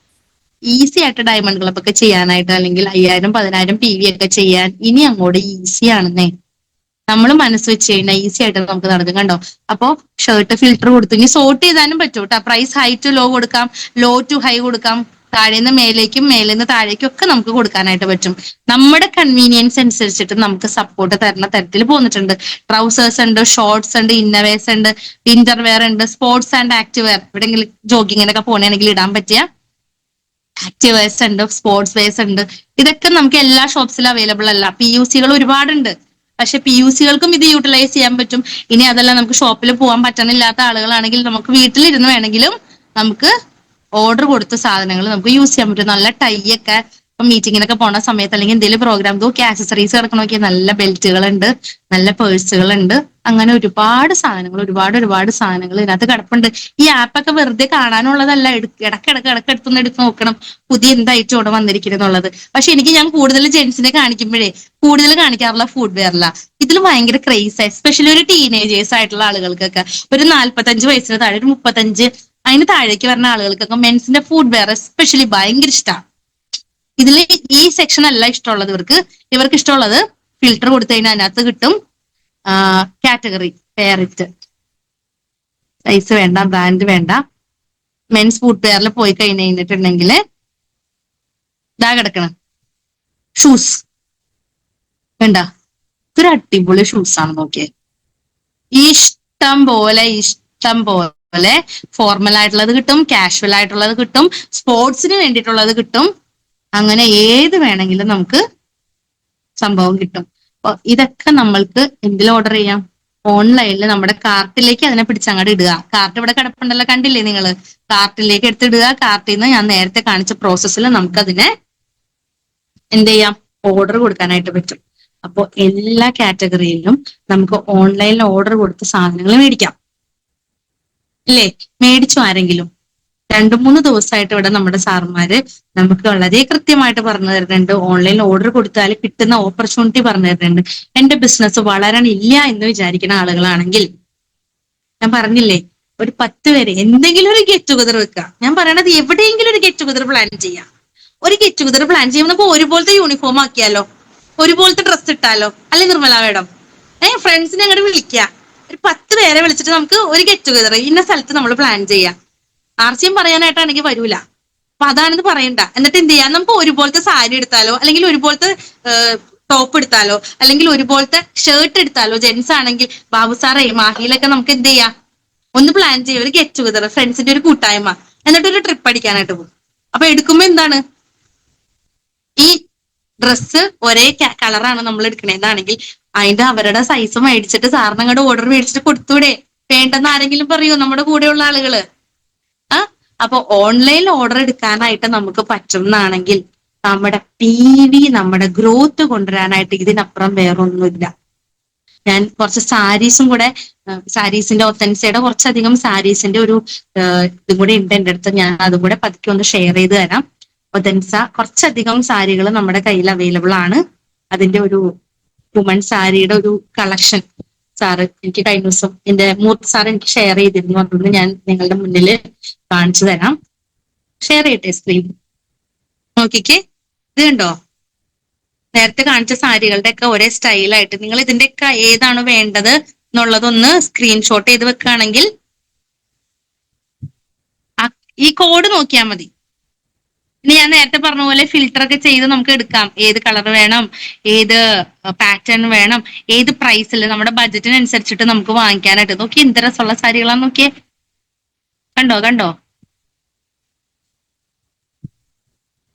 ഈസി ആയിട്ട് ഡയമണ്ട് ക്ലബ് ഒക്കെ ചെയ്യാനായിട്ട്, അല്ലെങ്കിൽ 5000 10,000 PV ഒക്കെ ചെയ്യാൻ ഇനി അങ്ങോട്ട് ഈസി ആണെന്നേ. നമ്മൾ മനസ്സ് വെച്ച് കഴിഞ്ഞാൽ ഈസി ആയിട്ട് നമുക്ക് നടക്കും. കണ്ടോ? അപ്പോ ഷർട്ട് ഫിൽറ്റർ കൊടുത്തു. ഇനി സോർട്ട് ചെയ്താലും പറ്റും കേട്ടോ. പ്രൈസ് ഹൈ ടു ലോ കൊടുക്കാം, ലോ ടു ഹൈ കൊടുക്കാം, താഴേന്ന് മേലേക്കും മേലേന്ന് താഴേക്കും ഒക്കെ നമുക്ക് കൊടുക്കാനായിട്ട് പറ്റും. നമ്മുടെ കൺവീനിയൻസ് അനുസരിച്ചിട്ട് നമുക്ക് സപ്പോർട്ട് തരുന്ന തരത്തിൽ പോന്നിട്ടുണ്ട്. ട്രൗസേഴ്സ് ഉണ്ട്, ഷോർട്സ് ഉണ്ട്, ഇന്നവേഴ്സ് ഉണ്ട്, വിന്റർ വെയർ ഉണ്ട്, സ്പോർട്സ് ആൻഡ് ആക്റ്റീവ് വെയർ, എവിടെയെങ്കിലും ജോഗിങ്ങിനൊക്കെ പോകണമെങ്കിൽ ഇടാൻ പറ്റിയ ആക്റ്റീവ് വെയർസ് ഉണ്ട്, സ്പോർട്സ് വെയർസ് ഉണ്ട്. ഇതൊക്കെ നമുക്ക് എല്ലാ ഷോപ്സിലും അവൈലബിൾ അല്ല. PUCകൾ ഒരുപാടുണ്ട്, പക്ഷെ PUCകൾക്കും ഇത് യൂട്ടിലൈസ് ചെയ്യാൻ പറ്റും. ഇനി അതല്ല, നമുക്ക് ഷോപ്പിൽ പോകാൻ പറ്റണില്ലാത്ത ആളുകളാണെങ്കിൽ നമുക്ക് വീട്ടിലിരുന്ന് വേണമെങ്കിലും നമുക്ക് ഓർഡർ കൊടുത്ത സാധനങ്ങൾ നമുക്ക് യൂസ് ചെയ്യാൻ പറ്റും. നല്ല ടൈ ഒക്കെ ഇപ്പൊ മീറ്റിങ്ങിനൊക്കെ പോണ സമയത്ത് അല്ലെങ്കിൽ എന്തെങ്കിലും പ്രോഗ്രാം നോക്കി ആക്സസറീസ് കിടക്കണ നോക്കിയാൽ നല്ല ബെൽറ്റുകളുണ്ട്, നല്ല പേഴ്സുകളുണ്ട്, അങ്ങനെ ഒരുപാട് സാധനങ്ങൾ ഇതിനകത്ത് കിടപ്പുണ്ട്. ഈ ആപ്പൊക്കെ വെറുതെ കാണാനുള്ളതല്ല, ഇടക്കിടക്ക് എടുത്തൊന്ന് എടുത്ത് നോക്കണം പുതിയ എന്തായിട്ട് ഇവിടെ വന്നിരിക്കുന്നുള്ളത്. പക്ഷെ ഞാൻ കൂടുതൽ ജെന്റ്സിനെ കാണിക്കുമ്പോഴേ കൂടുതൽ കാണിക്കാറുള്ള ഫുഡ് വെയറില. ഇതിൽ ഭയങ്കര ക്രേസ്, എസ്പെഷ്യലി ഒരു ടീനേജേഴ്സ് ആയിട്ടുള്ള ആളുകൾക്കൊക്കെ, ഒരു 45 വയസ്സിന് താഴെ, ഒരു 35 അതിന് താഴേക്ക് വരുന്ന ആളുകൾക്കൊക്കെ മെൻസിന്റെ ഫുഡ് വെയർ എസ്പെഷ്യലി ഭയങ്കര ഇഷ്ടമാണ്. ഇതിൽ ഈ സെക്ഷൻ അല്ല ഇഷ്ടമുള്ളത് ഇവർക്ക് ഇഷ്ടമുള്ളത് ഫിൽട്ടർ കൊടുത്തു കഴിഞ്ഞാൽ അതിനകത്ത് കിട്ടും കാറ്റഗറി, പേരിറ്റ്, സൈസ് വേണ്ട, ബ്രാൻഡ് വേണ്ട. മെൻസ് ഫുഡ് വെയറിൽ പോയി കഴിഞ്ഞിട്ടുണ്ടെങ്കിൽ ഇതാ കിടക്കണം ഷൂസ് വേണ്ട, ഇതൊരു അടിപൊളി ഷൂസ് ആണ് നോക്കിയേ. ഇഷ്ടം പോലെ ഫോർമൽ ആയിട്ടുള്ളത് കിട്ടും, കാഷ്വൽ ആയിട്ടുള്ളത് കിട്ടും, സ്പോർട്സിന് വേണ്ടിയിട്ടുള്ളത് കിട്ടും. അങ്ങനെ ഏത് വേണമെങ്കിലും നമുക്ക് സംഭവം കിട്ടും. അപ്പൊ ഇതൊക്കെ നമ്മൾക്ക് എന്തിൽ ഓർഡർ ചെയ്യാം? ഓൺലൈനിൽ നമ്മുടെ കാർട്ടിലേക്ക് അതിനെ പിടിച്ചങ്ങോട്ട് ഇടുക. കാർട്ട് ഇവിടെ കിടപ്പുണ്ടല്ലോ, കണ്ടില്ലേ നിങ്ങള്? കാർട്ടിലേക്ക് എടുത്തിടുക. കാർട്ടിൽ നിന്ന് ഞാൻ നേരത്തെ കാണിച്ച പ്രോസസ്സിൽ നമുക്കതിനെ എന്ത് ചെയ്യാം? ഓർഡർ കൊടുക്കാനായിട്ട് പറ്റും. അപ്പോൾ എല്ലാ കാറ്റഗറിയിലും നമുക്ക് ഓൺലൈനിൽ ഓർഡർ കൊടുത്ത സാധനങ്ങൾ മേടിക്കാം. ഇല്ലേ? മേടിച്ചു ആരെങ്കിലും? 2-3 ദിവസമായിട്ട് ഇവിടെ നമ്മുടെ സാറുമാര് നമുക്ക് വളരെ കൃത്യമായിട്ട് പറഞ്ഞു തരുന്നുണ്ട്. ഓൺലൈനിൽ ഓർഡർ കൊടുത്താൽ കിട്ടുന്ന ഓപ്പർച്യൂണിറ്റി പറഞ്ഞു തരുന്നുണ്ട്. എന്റെ ബിസിനസ് വളരണില്ല എന്ന് വിചാരിക്കുന്ന ആളുകളാണെങ്കിൽ ഞാൻ പറഞ്ഞില്ലേ, ഒരു 10 പേര് എന്തെങ്കിലും ഒരു ഗെറ്റ് ടുഗദർ വെക്കുക. ഞാൻ പറയണത് എവിടെയെങ്കിലും ഒരു ഗെറ്റ് ടുഗദർ പ്ലാൻ ചെയ്യാം. ഒരു ഗെറ്റ് ടുഗദർ പ്ലാൻ ചെയ്യുമ്പോൾ നമുക്ക് ഒരുപോലത്തെ യൂണിഫോം ആക്കിയാലോ, ഒരുപോലത്തെ ഡ്രസ്സ് ഇട്ടാലോ, അല്ലെ നിർമ്മല മേഡം? ഫ്രണ്ട്സിനെ അങ്ങോട്ട് വിളിക്കുക. ഒരു 10 പേരെ വിളിച്ചിട്ട് നമുക്ക് ഒരു ഗെറ്റ് ടുഗദർ ഇന്ന സ്ഥലത്ത് നമ്മൾ പ്ലാൻ ചെയ്യാം. ആർച്ചയും പറയാനായിട്ടാണെങ്കിൽ വരൂല. അപ്പൊ അതാണെന്ന് പറയണ്ട. എന്നിട്ട് എന്ത് ചെയ്യാം? നമുക്ക് ഒരുപോലത്തെ സാരി എടുത്താലോ, അല്ലെങ്കിൽ ഒരുപോലത്തെ ടോപ്പ് എടുത്താലോ, അല്ലെങ്കിൽ ഒരുപോലത്തെ ഷർട്ട് എടുത്താലോ. ജെന്റ്സ് ആണെങ്കിൽ ബാബു സാറേ മാഹിയിലൊക്കെ നമുക്ക് എന്ത് ചെയ്യാം? ഒന്ന് പ്ലാൻ ചെയ്യാം, ഒരു ഗെറ്റ് ടുഗദർ, ഫ്രണ്ട്സിന്റെ ഒരു കൂട്ടായ്മ, എന്നിട്ട് ഒരു ട്രിപ്പ് അടിക്കാനായിട്ട് പോകും. അപ്പൊ എടുക്കുമ്പോ എന്താണ്, ഈ ഡ്രസ്സ് ഒരേ കളറാണ് നമ്മൾ എടുക്കണേന്നാണെങ്കിൽ അതിന്റെ അവരുടെ സൈസ് മേടിച്ചിട്ട് സാറിന് അങ്ങോട്ട് ഓർഡർ മേടിച്ചിട്ട് കൊടുത്തൂടെ? വേണ്ടെന്ന് ആരെങ്കിലും പറയൂ നമ്മുടെ കൂടെയുള്ള ആളുകള്? അപ്പൊ ഓൺലൈനിൽ ഓർഡർ എടുക്കാനായിട്ട് നമുക്ക് പറ്റുന്നതാണെങ്കിൽ നമ്മുടെ PV, നമ്മുടെ ഗ്രോത്ത് കൊണ്ടുവരാനായിട്ട് ഇതിനപ്പുറം വേറൊന്നുമില്ല. ഞാൻ കുറച്ച് സാരീസും കൂടെ, സാരീസിന്റെ ഒത്തൻസയുടെ കുറച്ചധികം സാരീസിന്റെ ഒരു ഇതും കൂടെ ഉണ്ട് എൻ്റെ അടുത്ത്. ഞാൻ അതും കൂടെ പതുക്കെ ഒന്ന് ഷെയർ ചെയ്ത് തരാം. ഒതൻസ കുറച്ചധികം സാരികൾ നമ്മുടെ കയ്യിൽ അവൈലബിൾ ആണ്. അതിന്റെ ഒരു വുമൺ സാരിയുടെ ഒരു കളക്ഷൻ സാറ് എനിക്ക് കഴിഞ്ഞ ദിവസം എന്റെ മൂർത്തി സാർ എനിക്ക് ഷെയർ ചെയ്തിരുന്നു. അതൊന്ന് ഞാൻ നിങ്ങളുടെ മുന്നിൽ കാണിച്ചു തരാം. ഷെയർ ചെയ്യട്ടെ സ്ക്രീൻ? നോക്കിക്കേ, ഇത് കണ്ടോ? നേരത്തെ കാണിച്ച സാരികളുടെ ഒക്കെ ഒരേ സ്റ്റൈലായിട്ട് നിങ്ങൾ ഇതിന്റെ ഒക്കെ ഏതാണ് വേണ്ടത് എന്നുള്ളതൊന്ന് സ്ക്രീൻഷോട്ട് ചെയ്ത് വെക്കുകയാണെങ്കിൽ ഈ കോഡ് നോക്കിയാൽ മതി. ഇനി ഞാൻ നേരത്തെ പറഞ്ഞ പോലെ ഫിൽട്ടർ ഒക്കെ ചെയ്ത് നമുക്ക് എടുക്കാം. ഏത് കളർ വേണം, ഏത് പാറ്റേൺ വേണം, ഏത് പ്രൈസിൽ, നമ്മുടെ ബഡ്ജറ്റിനനുസരിച്ചിട്ട് നമുക്ക് വാങ്ങിക്കാനായിട്ട്. നോക്കി എന്ത് രസമുള്ള സാരികളാന്ന് നോക്കിയേ. കണ്ടോ?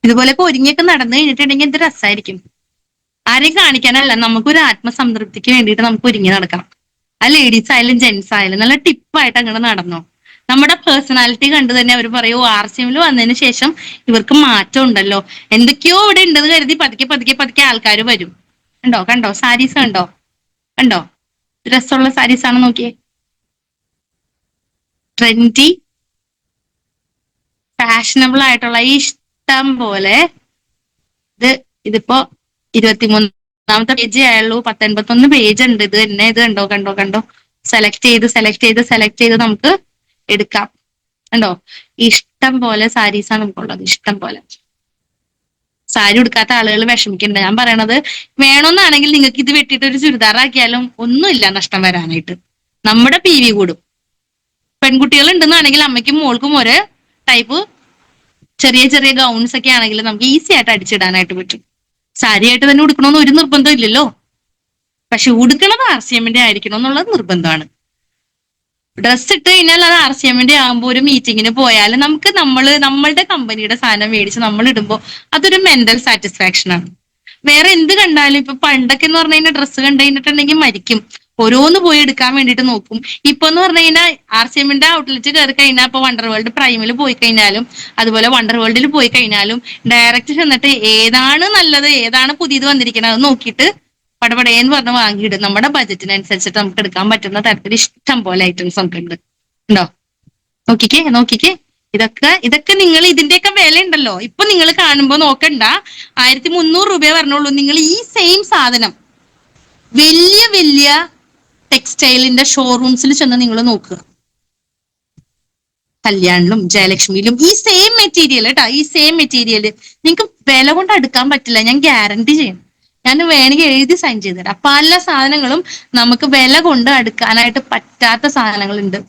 ഇതുപോലെയൊക്കെ ഒരുങ്ങിയൊക്കെ നടന്നു കഴിഞ്ഞിട്ടുണ്ടെങ്കിൽ എന്ത് രസമായിരിക്കും. ആരെയും കാണിക്കാനല്ല, നമുക്കൊരു ആത്മസംതൃപ്തിക്ക് വേണ്ടിയിട്ട് നമുക്ക് ഒരുങ്ങി നടക്കണം. ആ ലേഡീസ് ആയാലും ജെന്റ്സ് ആയാലും നല്ല ടിപ്പായിട്ട് അങ്ങനെ നടന്നോ. നമ്മുടെ പേഴ്സണാലിറ്റി കണ്ടു തന്നെ അവർ പറയൂ, RCMൽ വന്നതിന് ശേഷം ഇവർക്ക് മാറ്റം ഉണ്ടല്ലോ, എന്തൊക്കെയോ ഇവിടെ ഉണ്ടെന്ന് കരുതി പതുക്കെ ആൾക്കാർ വരും. കണ്ടോ സാരീസ് കണ്ടോ രസമുള്ള സാരീസ് ആണ് നോക്കിയേ. ട്രെൻഡി ഫാഷനബിൾ ആയിട്ടുള്ള ഇഷ്ടം പോലെ ഇതിപ്പോ 23ാമത്തെ പേജ് ആയുള്ളൂ. 10-81 പേജ് ഉണ്ട്. ഇത് തന്നെ, ഇത് കണ്ടോ സെലക്ട് ചെയ്ത് നമുക്ക് എടുക്കാം. ഇഷ്ടം പോലെ സാരീസാണ് നമുക്കുള്ളത്. ഇഷ്ടം പോലെ സാരി ഉടുക്കാത്ത ആളുകൾ വിഷമിക്കണ്ട. ഞാൻ പറയണത് വേണമെന്നാണെങ്കിൽ നിങ്ങൾക്ക് ഇത് വെട്ടിയിട്ട് ഒരു ചുരിദാറാക്കിയാലും ഒന്നുമില്ല നഷ്ടം വരാനായിട്ട്. നമ്മുടെ PV കൂടും. പെൺകുട്ടികൾ ഉണ്ടെന്നാണെങ്കിൽ അമ്മയ്ക്കും മോൾക്കും ഒരേ ടൈപ്പ് ചെറിയ ഗൗൺസ് ഒക്കെ ആണെങ്കിൽ നമുക്ക് ഈസി ആയിട്ട് അടിച്ചിടാനായിട്ട് പറ്റും. സാരിയായിട്ട് തന്നെ ഉടുക്കണമെന്ന് ഒരു നിർബന്ധം ഇല്ലല്ലോ. പക്ഷെ ഉടുക്കണത് RCMന്റെ ആയിരിക്കണം എന്നുള്ളത് നിർബന്ധമാണ്. ഡ്രസ് ഇട്ട് കഴിഞ്ഞാൽ അത് RCMന്റെ ആകുമ്പോൾ ഒരു മീറ്റിങ്ങിന് പോയാൽ നമുക്ക് നമ്മളുടെ കമ്പനിയുടെ സാധനം മേടിച്ച് നമ്മൾ ഇടുമ്പോൾ അതൊരു മെന്റൽ സാറ്റിസ്ഫാക്ഷൻ ആണ്. വേറെ എന്ത് കണ്ടാലും ഇപ്പൊ പണ്ടൊക്കെ എന്ന് പറഞ്ഞു കഴിഞ്ഞാൽ ഡ്രസ്സ് കണ്ടു കഴിഞ്ഞിട്ടുണ്ടെങ്കിൽ മരിക്കും. ഓരോന്ന് പോയി എടുക്കാൻ വേണ്ടിയിട്ട് നോക്കും. ഇപ്പൊ എന്ന് പറഞ്ഞു കഴിഞ്ഞാൽ RCMന്റെ ഔട്ട്ലെറ്റ് കയറി കഴിഞ്ഞാൽ ഇപ്പൊ വണ്ടർ വേൾഡ് പ്രൈമിൽ പോയി കഴിഞ്ഞാലും അതുപോലെ വണ്ടർ വേൾഡിൽ പോയി കഴിഞ്ഞാലും ഡയറക്റ്റ് ചെന്നിട്ട് ഏതാണ് നല്ലത്, ഏതാണ് പുതിയത് വന്നിരിക്കുന്നത് അത് നോക്കിയിട്ട് പടപടേന്ന് പറഞ്ഞ് വാങ്ങിയിടും. നമ്മുടെ ബജറ്റിനനുസരിച്ചിട്ട് നമുക്ക് എടുക്കാൻ പറ്റുന്ന തരത്തിൽ ഇഷ്ടം പോലെ ഐറ്റംസ് നമുക്ക് ഉണ്ട്. ഉണ്ടോ? നോക്കിക്കേ നോക്കിക്കേ, ഇതൊക്കെ നിങ്ങൾ ഇതിന്റെയൊക്കെ വില ഉണ്ടല്ലോ. ഇപ്പൊ നിങ്ങൾ കാണുമ്പോ നോക്കണ്ട, 1300 രൂപയെ പറഞ്ഞോളൂ. നിങ്ങൾ ഈ സെയിം സാധനം വലിയ വലിയ ടെക്സ്റ്റൈലിന്റെ ഷോറൂംസിൽ ചെന്ന് നിങ്ങൾ നോക്കുക. കല്യാണിലും ജയലക്ഷ്മിയിലും ഈ സെയിം മെറ്റീരിയൽ കേട്ടോ, ഈ സെയിം മെറ്റീരിയൽ നിങ്ങൾക്ക് വില കൊണ്ട് എടുക്കാൻ പറ്റില്ല, ഞാൻ ഗ്യാരണ്ടി ചെയ്യും. ഞാൻ വേണമെങ്കിൽ എഴുതി സൈൻ ചെയ്ത് തരാം. പല സാധനങ്ങളും നമുക്ക് വില കൊണ്ട് എടുക്കാനായിട്ട് പറ്റാത്ത സാധനങ്ങളുണ്ട്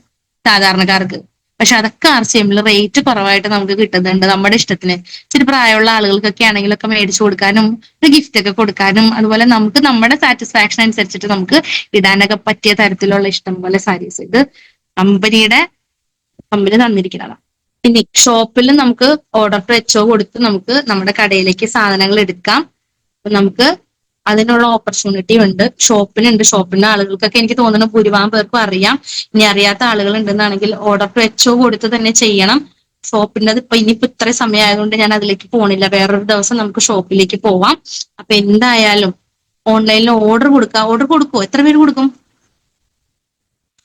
സാധാരണക്കാർക്ക്. പക്ഷെ അതൊക്കെ RCMൽ റേറ്റ് കുറവായിട്ട് നമുക്ക് കിട്ടുന്നുണ്ട് നമ്മുടെ ഇഷ്ടത്തിന്. ഇച്ചിരി പ്രായമുള്ള ആളുകൾക്കൊക്കെ ആണെങ്കിലൊക്കെ മേടിച്ചു കൊടുക്കാനും ഒരു ഗിഫ്റ്റ് ഒക്കെ കൊടുക്കാനും അതുപോലെ നമുക്ക് നമ്മുടെ സാറ്റിസ്ഫാക്ഷൻ അനുസരിച്ചിട്ട് നമുക്ക് ഇടാനൊക്കെ പറ്റിയ തരത്തിലുള്ള ഇഷ്ടം പോലെ സാരീസ് ഇത് കമ്പനി തന്നിരിക്കുന്നതാണ്. ഇനി ഷോപ്പിൽ നമുക്ക് ഓർഡർ വെച്ചോ കൊടുത്ത് നമുക്ക് നമ്മുടെ കടയിലേക്ക് സാധനങ്ങൾ എടുക്കാം. നമുക്ക് അതിനുള്ള ഓപ്പർച്യൂണിറ്റി ഉണ്ട്. ഷോപ്പിന്റെ ആളുകൾക്കൊക്കെ എനിക്ക് തോന്നുന്നു ഭൂരിഭാഗം പേർക്കും അറിയാം. ഇനി അറിയാത്ത ആളുകൾ ഉണ്ടെന്നാണെങ്കിൽ ഓർഡർ വെച്ചോ കൊടുത്ത് തന്നെ ചെയ്യണം. ഷോപ്പിന്റെ ഇപ്പൊ ഇനിയിപ്പോ ഇത്ര സമയമായതുകൊണ്ട് ഞാൻ അതിലേക്ക് പോണില്ല. വേറൊരു ദിവസം നമുക്ക് ഷോപ്പിലേക്ക് പോവാം. അപ്പൊ എന്തായാലും ഓൺലൈനിൽ ഓർഡർ കൊടുക്കുമോ? എത്ര പേര് കൊടുക്കും?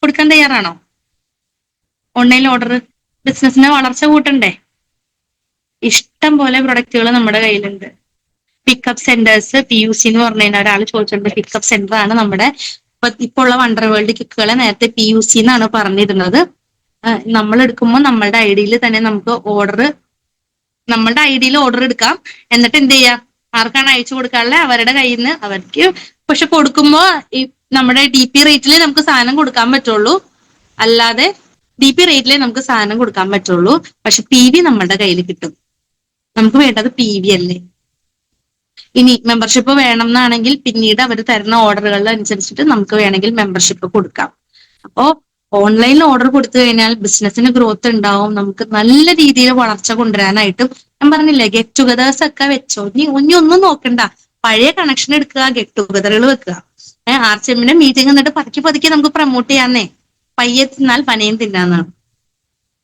കൊടുക്കാൻ തയ്യാറാണോ? ഓൺലൈൻ ഓർഡർ ബിസിനസിനെ വളർച്ച കൂട്ടണ്ടേ? ഇഷ്ടം പോലെ പ്രൊഡക്റ്റുകൾ നമ്മുടെ കയ്യിലുണ്ട്. പിക്കപ്പ് സെന്റേഴ്സ് PUC എന്ന് പറഞ്ഞു കഴിഞ്ഞാൽ ഒരാൾ ചോദിച്ചിട്ടുണ്ട്. പിക്കപ്പ് സെന്റർ ആണ് നമ്മുടെ ഇപ്പൊ ഉള്ള വണ്ടർ വേൾഡ് കിക്കുകളെ നേരത്തെ PUC എന്നാണ് പറഞ്ഞിരുന്നത്. നമ്മൾ എടുക്കുമ്പോൾ നമ്മളുടെ ഐഡിയിൽ തന്നെ നമുക്ക് നമ്മളുടെ ഐഡിയിൽ ഓർഡർ എടുക്കാം. എന്നിട്ട് എന്ത് ചെയ്യാം, ആർക്കാണ് അയച്ചു കൊടുക്കാനുള്ളത് അവരുടെ കയ്യിൽ നിന്ന് അവർക്ക്. പക്ഷെ കൊടുക്കുമ്പോ ഈ നമ്മുടെ DP റേറ്റിൽ നമുക്ക് സാധനം കൊടുക്കാൻ പറ്റുള്ളൂ. അല്ലാതെ DP റേറ്റിലേ നമുക്ക് സാധനം കൊടുക്കാൻ പറ്റുള്ളൂ. പക്ഷെ PV നമ്മളുടെ കയ്യിൽ കിട്ടും. നമുക്ക് വേണ്ടത് PV അല്ലേ. ഇനി മെമ്പർഷിപ്പ് വേണം എന്നാണെങ്കിൽ പിന്നീട് അവർ തരുന്ന ഓർഡറുകൾ അനുസരിച്ചിട്ട് നമുക്ക് വേണമെങ്കിൽ മെമ്പർഷിപ്പ് കൊടുക്കാം. അപ്പോ ഓൺലൈനിൽ ഓർഡർ കൊടുത്തു കഴിഞ്ഞാൽ ബിസിനസിന് ഗ്രോത്ത് ഉണ്ടാവും. നമുക്ക് നല്ല രീതിയിൽ വളർച്ച കൊണ്ടുവരാനായിട്ടും ഞാൻ പറഞ്ഞില്ലേ, ഗെറ്റ് ടുഗദേഴ്സ് ഒക്കെ വെച്ചോ. ഇനി ഒന്നും നോക്കണ്ട, പഴയ കണക്ഷൻ എടുക്കുക, ഗെറ്റ് ടുഗദറുകൾ വെക്കുക. RCMന്റെ മീറ്റിംഗ് എന്നിട്ട് പതുക്കെ പതുക്കെ നമുക്ക് പ്രൊമോട്ട് ചെയ്യാന്നേ. പയ്യെ തിന്നാൽ പനയും തിന്നാന്നാണ്.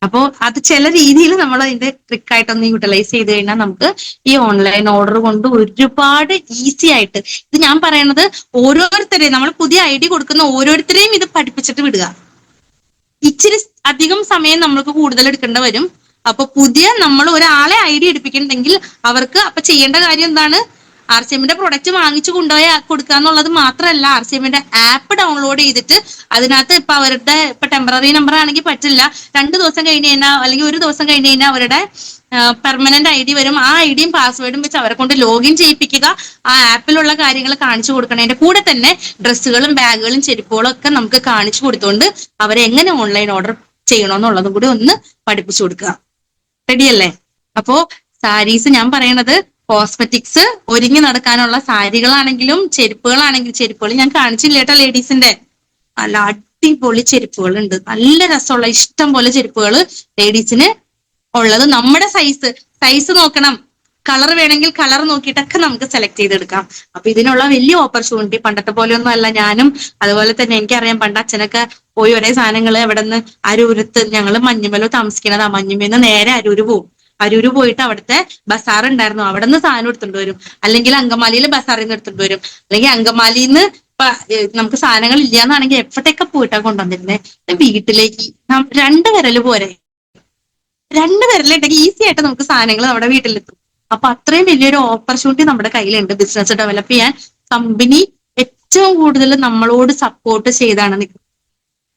അപ്പോ അത് ചില രീതിയിൽ നമ്മൾ അതിന്റെ ട്രിക്കായിട്ടൊന്ന് യൂട്ടിലൈസ് ചെയ്ത് കഴിഞ്ഞാൽ നമുക്ക് ഈ ഓൺലൈൻ ഓർഡർ കൊണ്ട് ഒരുപാട് ഈസി ആയിട്ട്, ഇത് ഞാൻ പറയണത് ഓരോരുത്തരെയും നമ്മൾ പുതിയ ID കൊടുക്കുന്ന ഓരോരുത്തരെയും ഇത് പഠിപ്പിച്ചിട്ട് വിടുക. ഇച്ചിരി അധികം സമയം നമ്മൾക്ക് കൂടുതൽ എടുക്കേണ്ട വരും. അപ്പൊ നമ്മൾ ഒരാളെ ID എടുപ്പിക്കണമെങ്കിൽ അവർക്ക് അപ്പൊ ചെയ്യേണ്ട കാര്യം എന്താണ്? RCMന്റെ പ്രൊഡക്റ്റ് വാങ്ങിച്ചു കൊണ്ടുപോയി കൊടുക്കുക എന്നുള്ളത് മാത്രമല്ല, RCMന്റെ ആപ്പ് ഡൗൺലോഡ് ചെയ്തിട്ട് അതിനകത്ത് ഇപ്പൊ അവരുടെ ഇപ്പൊ ടെമ്പററി നമ്പർ ആണെങ്കിൽ പറ്റില്ല, 2 ദിവസം കഴിഞ്ഞ് കഴിഞ്ഞാൽ അല്ലെങ്കിൽ 1 ദിവസം കഴിഞ്ഞ് കഴിഞ്ഞാൽ അവരുടെ പെർമനന്റ് ID വരും. ആ IDയും പാസ്വേഡും വെച്ച് അവരെ കൊണ്ട് ലോഗിൻ ചെയ്യിപ്പിക്കുക. ആ ആപ്പിലുള്ള കാര്യങ്ങൾ കാണിച്ചു കൊടുക്കണതിന്റെ കൂടെ തന്നെ ഡ്രസ്സുകളും ബാഗുകളും ചെരുപ്പുകളും ഒക്കെ നമുക്ക് കാണിച്ചു കൊടുത്തുകൊണ്ട് അവരെ എങ്ങനെ ഓൺലൈൻ ഓർഡർ ചെയ്യണമെന്നുള്ളതും കൂടി ഒന്ന് പഠിപ്പിച്ചു കൊടുക്കുക. റെഡിയല്ലേ? അപ്പോ സാരീസ് ഞാൻ പറയണത് കോസ്മെറ്റിക്സ്, ഒരുങ്ങി നടക്കാനുള്ള സാരികളാണെങ്കിലും ചെരുപ്പുകൾ ഞാൻ കാണിച്ചില്ല കേട്ടോ. ലേഡീസിന്റെ നല്ല അടിപൊളി ചെരുപ്പുകൾ ഉണ്ട്. നല്ല രസമുള്ള ഇഷ്ടം പോലെ ചെരുപ്പുകൾ ലേഡീസിന് ഉള്ളത്. നമ്മുടെ സൈസ് നോക്കണം, കളർ വേണമെങ്കിൽ കളർ നോക്കിയിട്ടൊക്കെ നമുക്ക് സെലക്ട് ചെയ്തെടുക്കാം. അപ്പൊ ഇതിനുള്ള വലിയ ഓപ്പർച്യൂണിറ്റി പണ്ടത്തെ പോലെയൊന്നും അല്ല. ഞാനും അതുപോലെ തന്നെ എനിക്കറിയാം, പണ്ട് അച്ഛനൊക്കെ പോയി ഒരേ സാധനങ്ങൾ എവിടെ നിന്ന് അരൂരത്ത്, ഞങ്ങൾ മഞ്ഞുമല താമസിക്കണതാ, മഞ്ഞുമേന്ന് നേരെ അരൂര് പോകും. അരൂര് പോയിട്ട് അവിടുത്തെ ബസാർ ഉണ്ടായിരുന്നു, അവിടെ നിന്ന് സാധനം എടുത്തുകൊണ്ട് വരും. അല്ലെങ്കിൽ അങ്കമാലിയിൽ ബസാറിൽ നിന്ന് എടുത്തുകൊണ്ട് വരും. അല്ലെങ്കിൽ അങ്കമാലിയിൽ നിന്ന് നമുക്ക് സാധനങ്ങൾ ഇല്ലാന്നാണെങ്കിൽ എവിടെയൊക്കെ പോയിട്ടാ കൊണ്ടുവന്നിരുന്നത് വീട്ടിലേക്ക്. 2 വിരല് പോരെ, 2 വിരലുണ്ടെങ്കിൽ ഈസി ആയിട്ട് നമുക്ക് സാധനങ്ങൾ നമ്മുടെ വീട്ടിലെത്തും. അപ്പൊ അത്രയും വലിയൊരു ഓപ്പർച്യൂണിറ്റി നമ്മുടെ കയ്യിലുണ്ട് ബിസിനസ് ഡെവലപ്പ് ചെയ്യാൻ. കമ്പനി ഏറ്റവും കൂടുതൽ നമ്മളോട് സപ്പോർട്ട് ചെയ്താണ് നിൽക്കുന്നത്.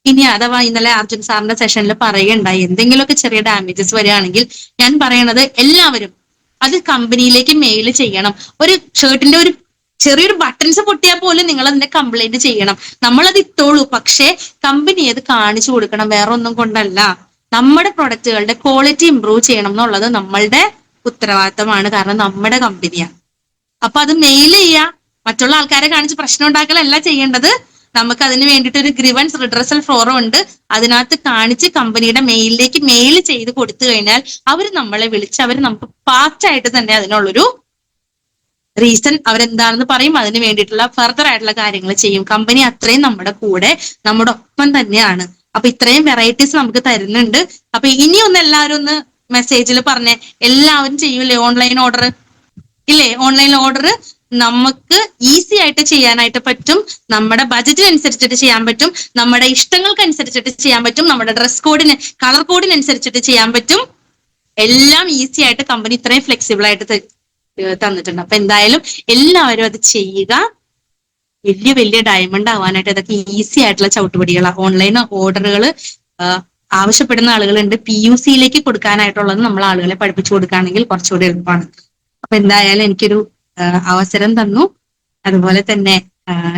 ഇനി അഥവാ ഇന്നലെ അർജുൻ സാറിന്റെ സെഷനിൽ പറയുകയുണ്ടായി, എന്തെങ്കിലുമൊക്കെ ചെറിയ ഡാമേജസ് വരികയാണെങ്കിൽ ഞാൻ പറയണത് എല്ലാവരും അത് കമ്പനിയിലേക്ക് മെയിൽ ചെയ്യണം. ഒരു ഷർട്ടിന്റെ ഒരു ചെറിയൊരു ബട്ടൺസ് പൊട്ടിയാൽ പോലും നിങ്ങൾ അതിന്റെ കംപ്ലൈന്റ് ചെയ്യണം. നമ്മളത് ഇട്ടോളൂ, പക്ഷേ കമ്പനി അത് കാണിച്ചു കൊടുക്കണം. വേറെ ഒന്നും കൊണ്ടല്ല, നമ്മുടെ പ്രൊഡക്റ്റുകളുടെ ക്വാളിറ്റി ഇംപ്രൂവ് ചെയ്യണം എന്നുള്ളത് നമ്മളുടെ ഉത്തരവാദിത്തമാണ്. കാരണം നമ്മുടെ കമ്പനിയാണ്. അപ്പൊ അത് മെയിൽ ചെയ്യുക, മറ്റുള്ള ആൾക്കാരെ കാണിച്ച് പ്രശ്നം ഉണ്ടാക്കലല്ല ചെയ്യേണ്ടത്. നമുക്ക് അതിന് വേണ്ടിയിട്ട് ഒരു ഗ്രീവൻസ് റിഡ്രസൽ ഫോറം ഉണ്ട്. അതിനകത്ത് കാണിച്ച് കമ്പനിയുടെ മെയിലിലേക്ക് മെയിൽ ചെയ്ത് കൊടുത്തു കഴിഞ്ഞാൽ അവർ നമ്മളെ വിളിച്ച് നമുക്ക് ഫാസ്റ്റ് ആയിട്ട് തന്നെ അതിനുള്ളൊരു റീസൺ അവരെന്താണെന്ന് പറയും, അതിന് വേണ്ടിയിട്ടുള്ള ഫർദർ ആയിട്ടുള്ള കാര്യങ്ങൾ ചെയ്യും. കമ്പനി അത്രയും നമ്മുടെ കൂടെ, നമ്മുടെ ഒപ്പം തന്നെയാണ്. അപ്പൊ ഇത്രയും വെറൈറ്റീസ് നമുക്ക് തരുന്നുണ്ട്. അപ്പൊ ഇനിയൊന്ന് എല്ലാവരും ഒന്ന് മെസ്സേജിൽ പറഞ്ഞേ, എല്ലാവരും ചെയ്യൂലേ ഓൺലൈൻ ഓർഡർ? ഇല്ലേ? ഓൺലൈൻ ഓർഡർ നമുക്ക് ഈസി ആയിട്ട് ചെയ്യാനായിട്ട് പറ്റും. നമ്മുടെ ബജറ്റിനനുസരിച്ചിട്ട് ചെയ്യാൻ പറ്റും, നമ്മുടെ ഇഷ്ടങ്ങൾക്കനുസരിച്ചിട്ട് ചെയ്യാൻ പറ്റും, നമ്മുടെ ഡ്രസ് കോഡിന് കളർ കോഡിനനുസരിച്ചിട്ട് ചെയ്യാൻ പറ്റും. എല്ലാം ഈസി ആയിട്ട് കമ്പനി ഇത്രയും ഫ്ലെക്സിബിൾ ആയിട്ട് തന്നിട്ടുണ്ട്. അപ്പൊ എന്തായാലും എല്ലാവരും അത് ചെയ്യുക. വലിയ വലിയ ഡയമണ്ട് ആവാനായിട്ട് ഇതൊക്കെ ഈസി ആയിട്ടുള്ള ചവിട്ടുപടികളാണ്. ഓൺലൈൻ ഓർഡറുകൾ ആവശ്യപ്പെടുന്ന ആളുകളുണ്ട്. PUCയിലേക്ക് കൊടുക്കാനായിട്ടുള്ളത് നമ്മൾ ആളുകളെ പഠിപ്പിച്ചു കൊടുക്കുകയാണെങ്കിൽ കുറച്ചുകൂടി എളുപ്പമാണ്. അപ്പൊ എന്തായാലും എനിക്കൊരു അവസരം തന്നു. അതുപോലെ തന്നെ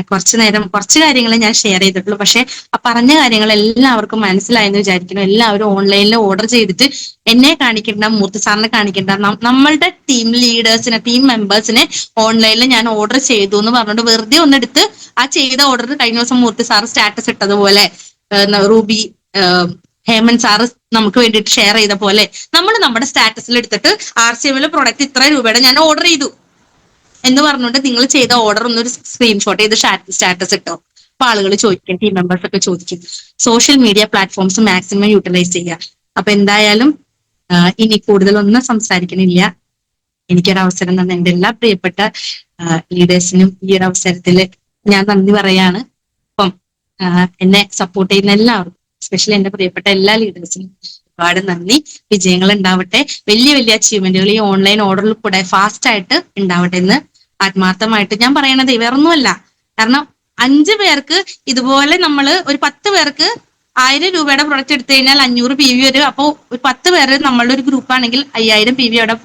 കുറച്ചു നേരം കുറച്ച് കാര്യങ്ങൾ ഞാൻ ഷെയർ ചെയ്തിട്ടുള്ളൂ. പക്ഷെ ആ പറഞ്ഞ കാര്യങ്ങൾ എല്ലാവർക്കും മനസ്സിലായെന്ന് വിചാരിക്കുന്നു. എല്ലാവരും ഓൺലൈനിൽ ഓർഡർ ചെയ്തിട്ട് എന്നെ കാണിക്കേണ്ട, മൂർത്തി സാറിനെ കാണിക്കേണ്ട, നമ്മളുടെ ടീം ലീഡേഴ്സിനെ, ടീം മെമ്പേഴ്സിനെ ഓൺലൈനിൽ ഞാൻ ഓർഡർ ചെയ്തു എന്ന് പറഞ്ഞുകൊണ്ട് വെറുതെ ഒന്നെടുത്ത് ആ ചെയ്ത ഓർഡർ കഴിഞ്ഞ ദിവസം മൂർത്തി സാർ സ്റ്റാറ്റസ് ഇട്ടതുപോലെ, റൂബി ഹേമന്ത് സാറ് നമുക്ക് വേണ്ടിയിട്ട് ഷെയർ ചെയ്ത പോലെ നമ്മൾ നമ്മുടെ സ്റ്റാറ്റസിൽ എടുത്തിട്ട് RCMൽ പ്രൊഡക്റ്റ് ഇത്ര രൂപയുടെ ഞാൻ ഓർഡർ ചെയ്തു എന്ന് പറഞ്ഞുകൊണ്ട് നിങ്ങൾ ചെയ്ത ഓർഡർ ഒന്നൊരു സ്ക്രീൻഷോട്ട് ചെയ്ത് സ്റ്റാറ്റസ് ഇട്ടോ. അപ്പൊ ആളുകൾ ചോദിക്കും, ടീം മെമ്പേഴ്സ് ഒക്കെ ചോദിക്കും. Social media platforms maximum utilise ചെയ്യുക. അപ്പൊ എന്തായാലും ഇനി കൂടുതലൊന്നും സംസാരിക്കണില്ല. എനിക്കൊരു അവസരം തന്ന എന്റെ എല്ലാ പ്രിയപ്പെട്ട ലീഡേഴ്സിനും ഈ ഒരു അവസരത്തിൽ ഞാൻ നന്ദി പറയാണ്. അപ്പം എന്നെ സപ്പോർട്ട് ചെയ്യുന്ന എല്ലാവർക്കും, എസ്പെഷ്യലി എന്റെ പ്രിയപ്പെട്ട എല്ലാ ലീഡേഴ്സിനും ഒരുപാട് നന്ദി. വിജയങ്ങൾ ഉണ്ടാവട്ടെ, വലിയ വലിയ അച്ചീവ്മെന്റുകൾ ഈ ഓൺലൈൻ ഓർഡറിൽ കൂടെ ഫാസ്റ്റ് ആയിട്ട് ഉണ്ടാവട്ടെ എന്ന് ആത്മാർത്ഥമായിട്ട് ഞാൻ പറയണത് വേറൊന്നുമല്ല. കാരണം 5 പേർക്ക് ഇതുപോലെ നമ്മൾ ഒരു 10 പേർക്ക് 1000 രൂപയുടെ പ്രൊഡക്റ്റ് എടുത്തു കഴിഞ്ഞാൽ 500 PV വരും. അപ്പോൾ ഒരു 10 പേര് നമ്മളുടെ ഒരു ഗ്രൂപ്പ് ആണെങ്കിൽ 5000 PV അവിടെ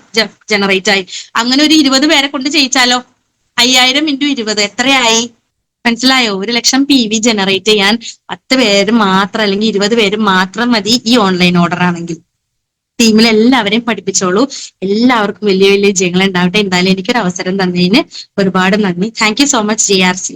ജനറേറ്റ് ആയി. അങ്ങനെ ഒരു 20 പേരെ കൊണ്ട് ചെയ്യിച്ചാലോ? 5000 × 20 എത്രയായി? മനസ്സിലായോ? 1,00,000 PV ജനറേറ്റ് ചെയ്യാൻ 10 പേര് മാത്രം അല്ലെങ്കിൽ 20 പേര് മാത്രം മതി ഈ ഓൺലൈൻ ഓർഡർ ആണെങ്കിൽ. ടീമിൽ എല്ലാവരെയും പഠിപ്പിച്ചോളൂ. എല്ലാവർക്കും വലിയ വലിയ വിജയങ്ങൾ ഉണ്ടാവട്ടെ. എന്തായാലും എനിക്കൊരു അവസരം തന്നതിന് ഒരുപാട് നന്ദി. Thank you so much JRC.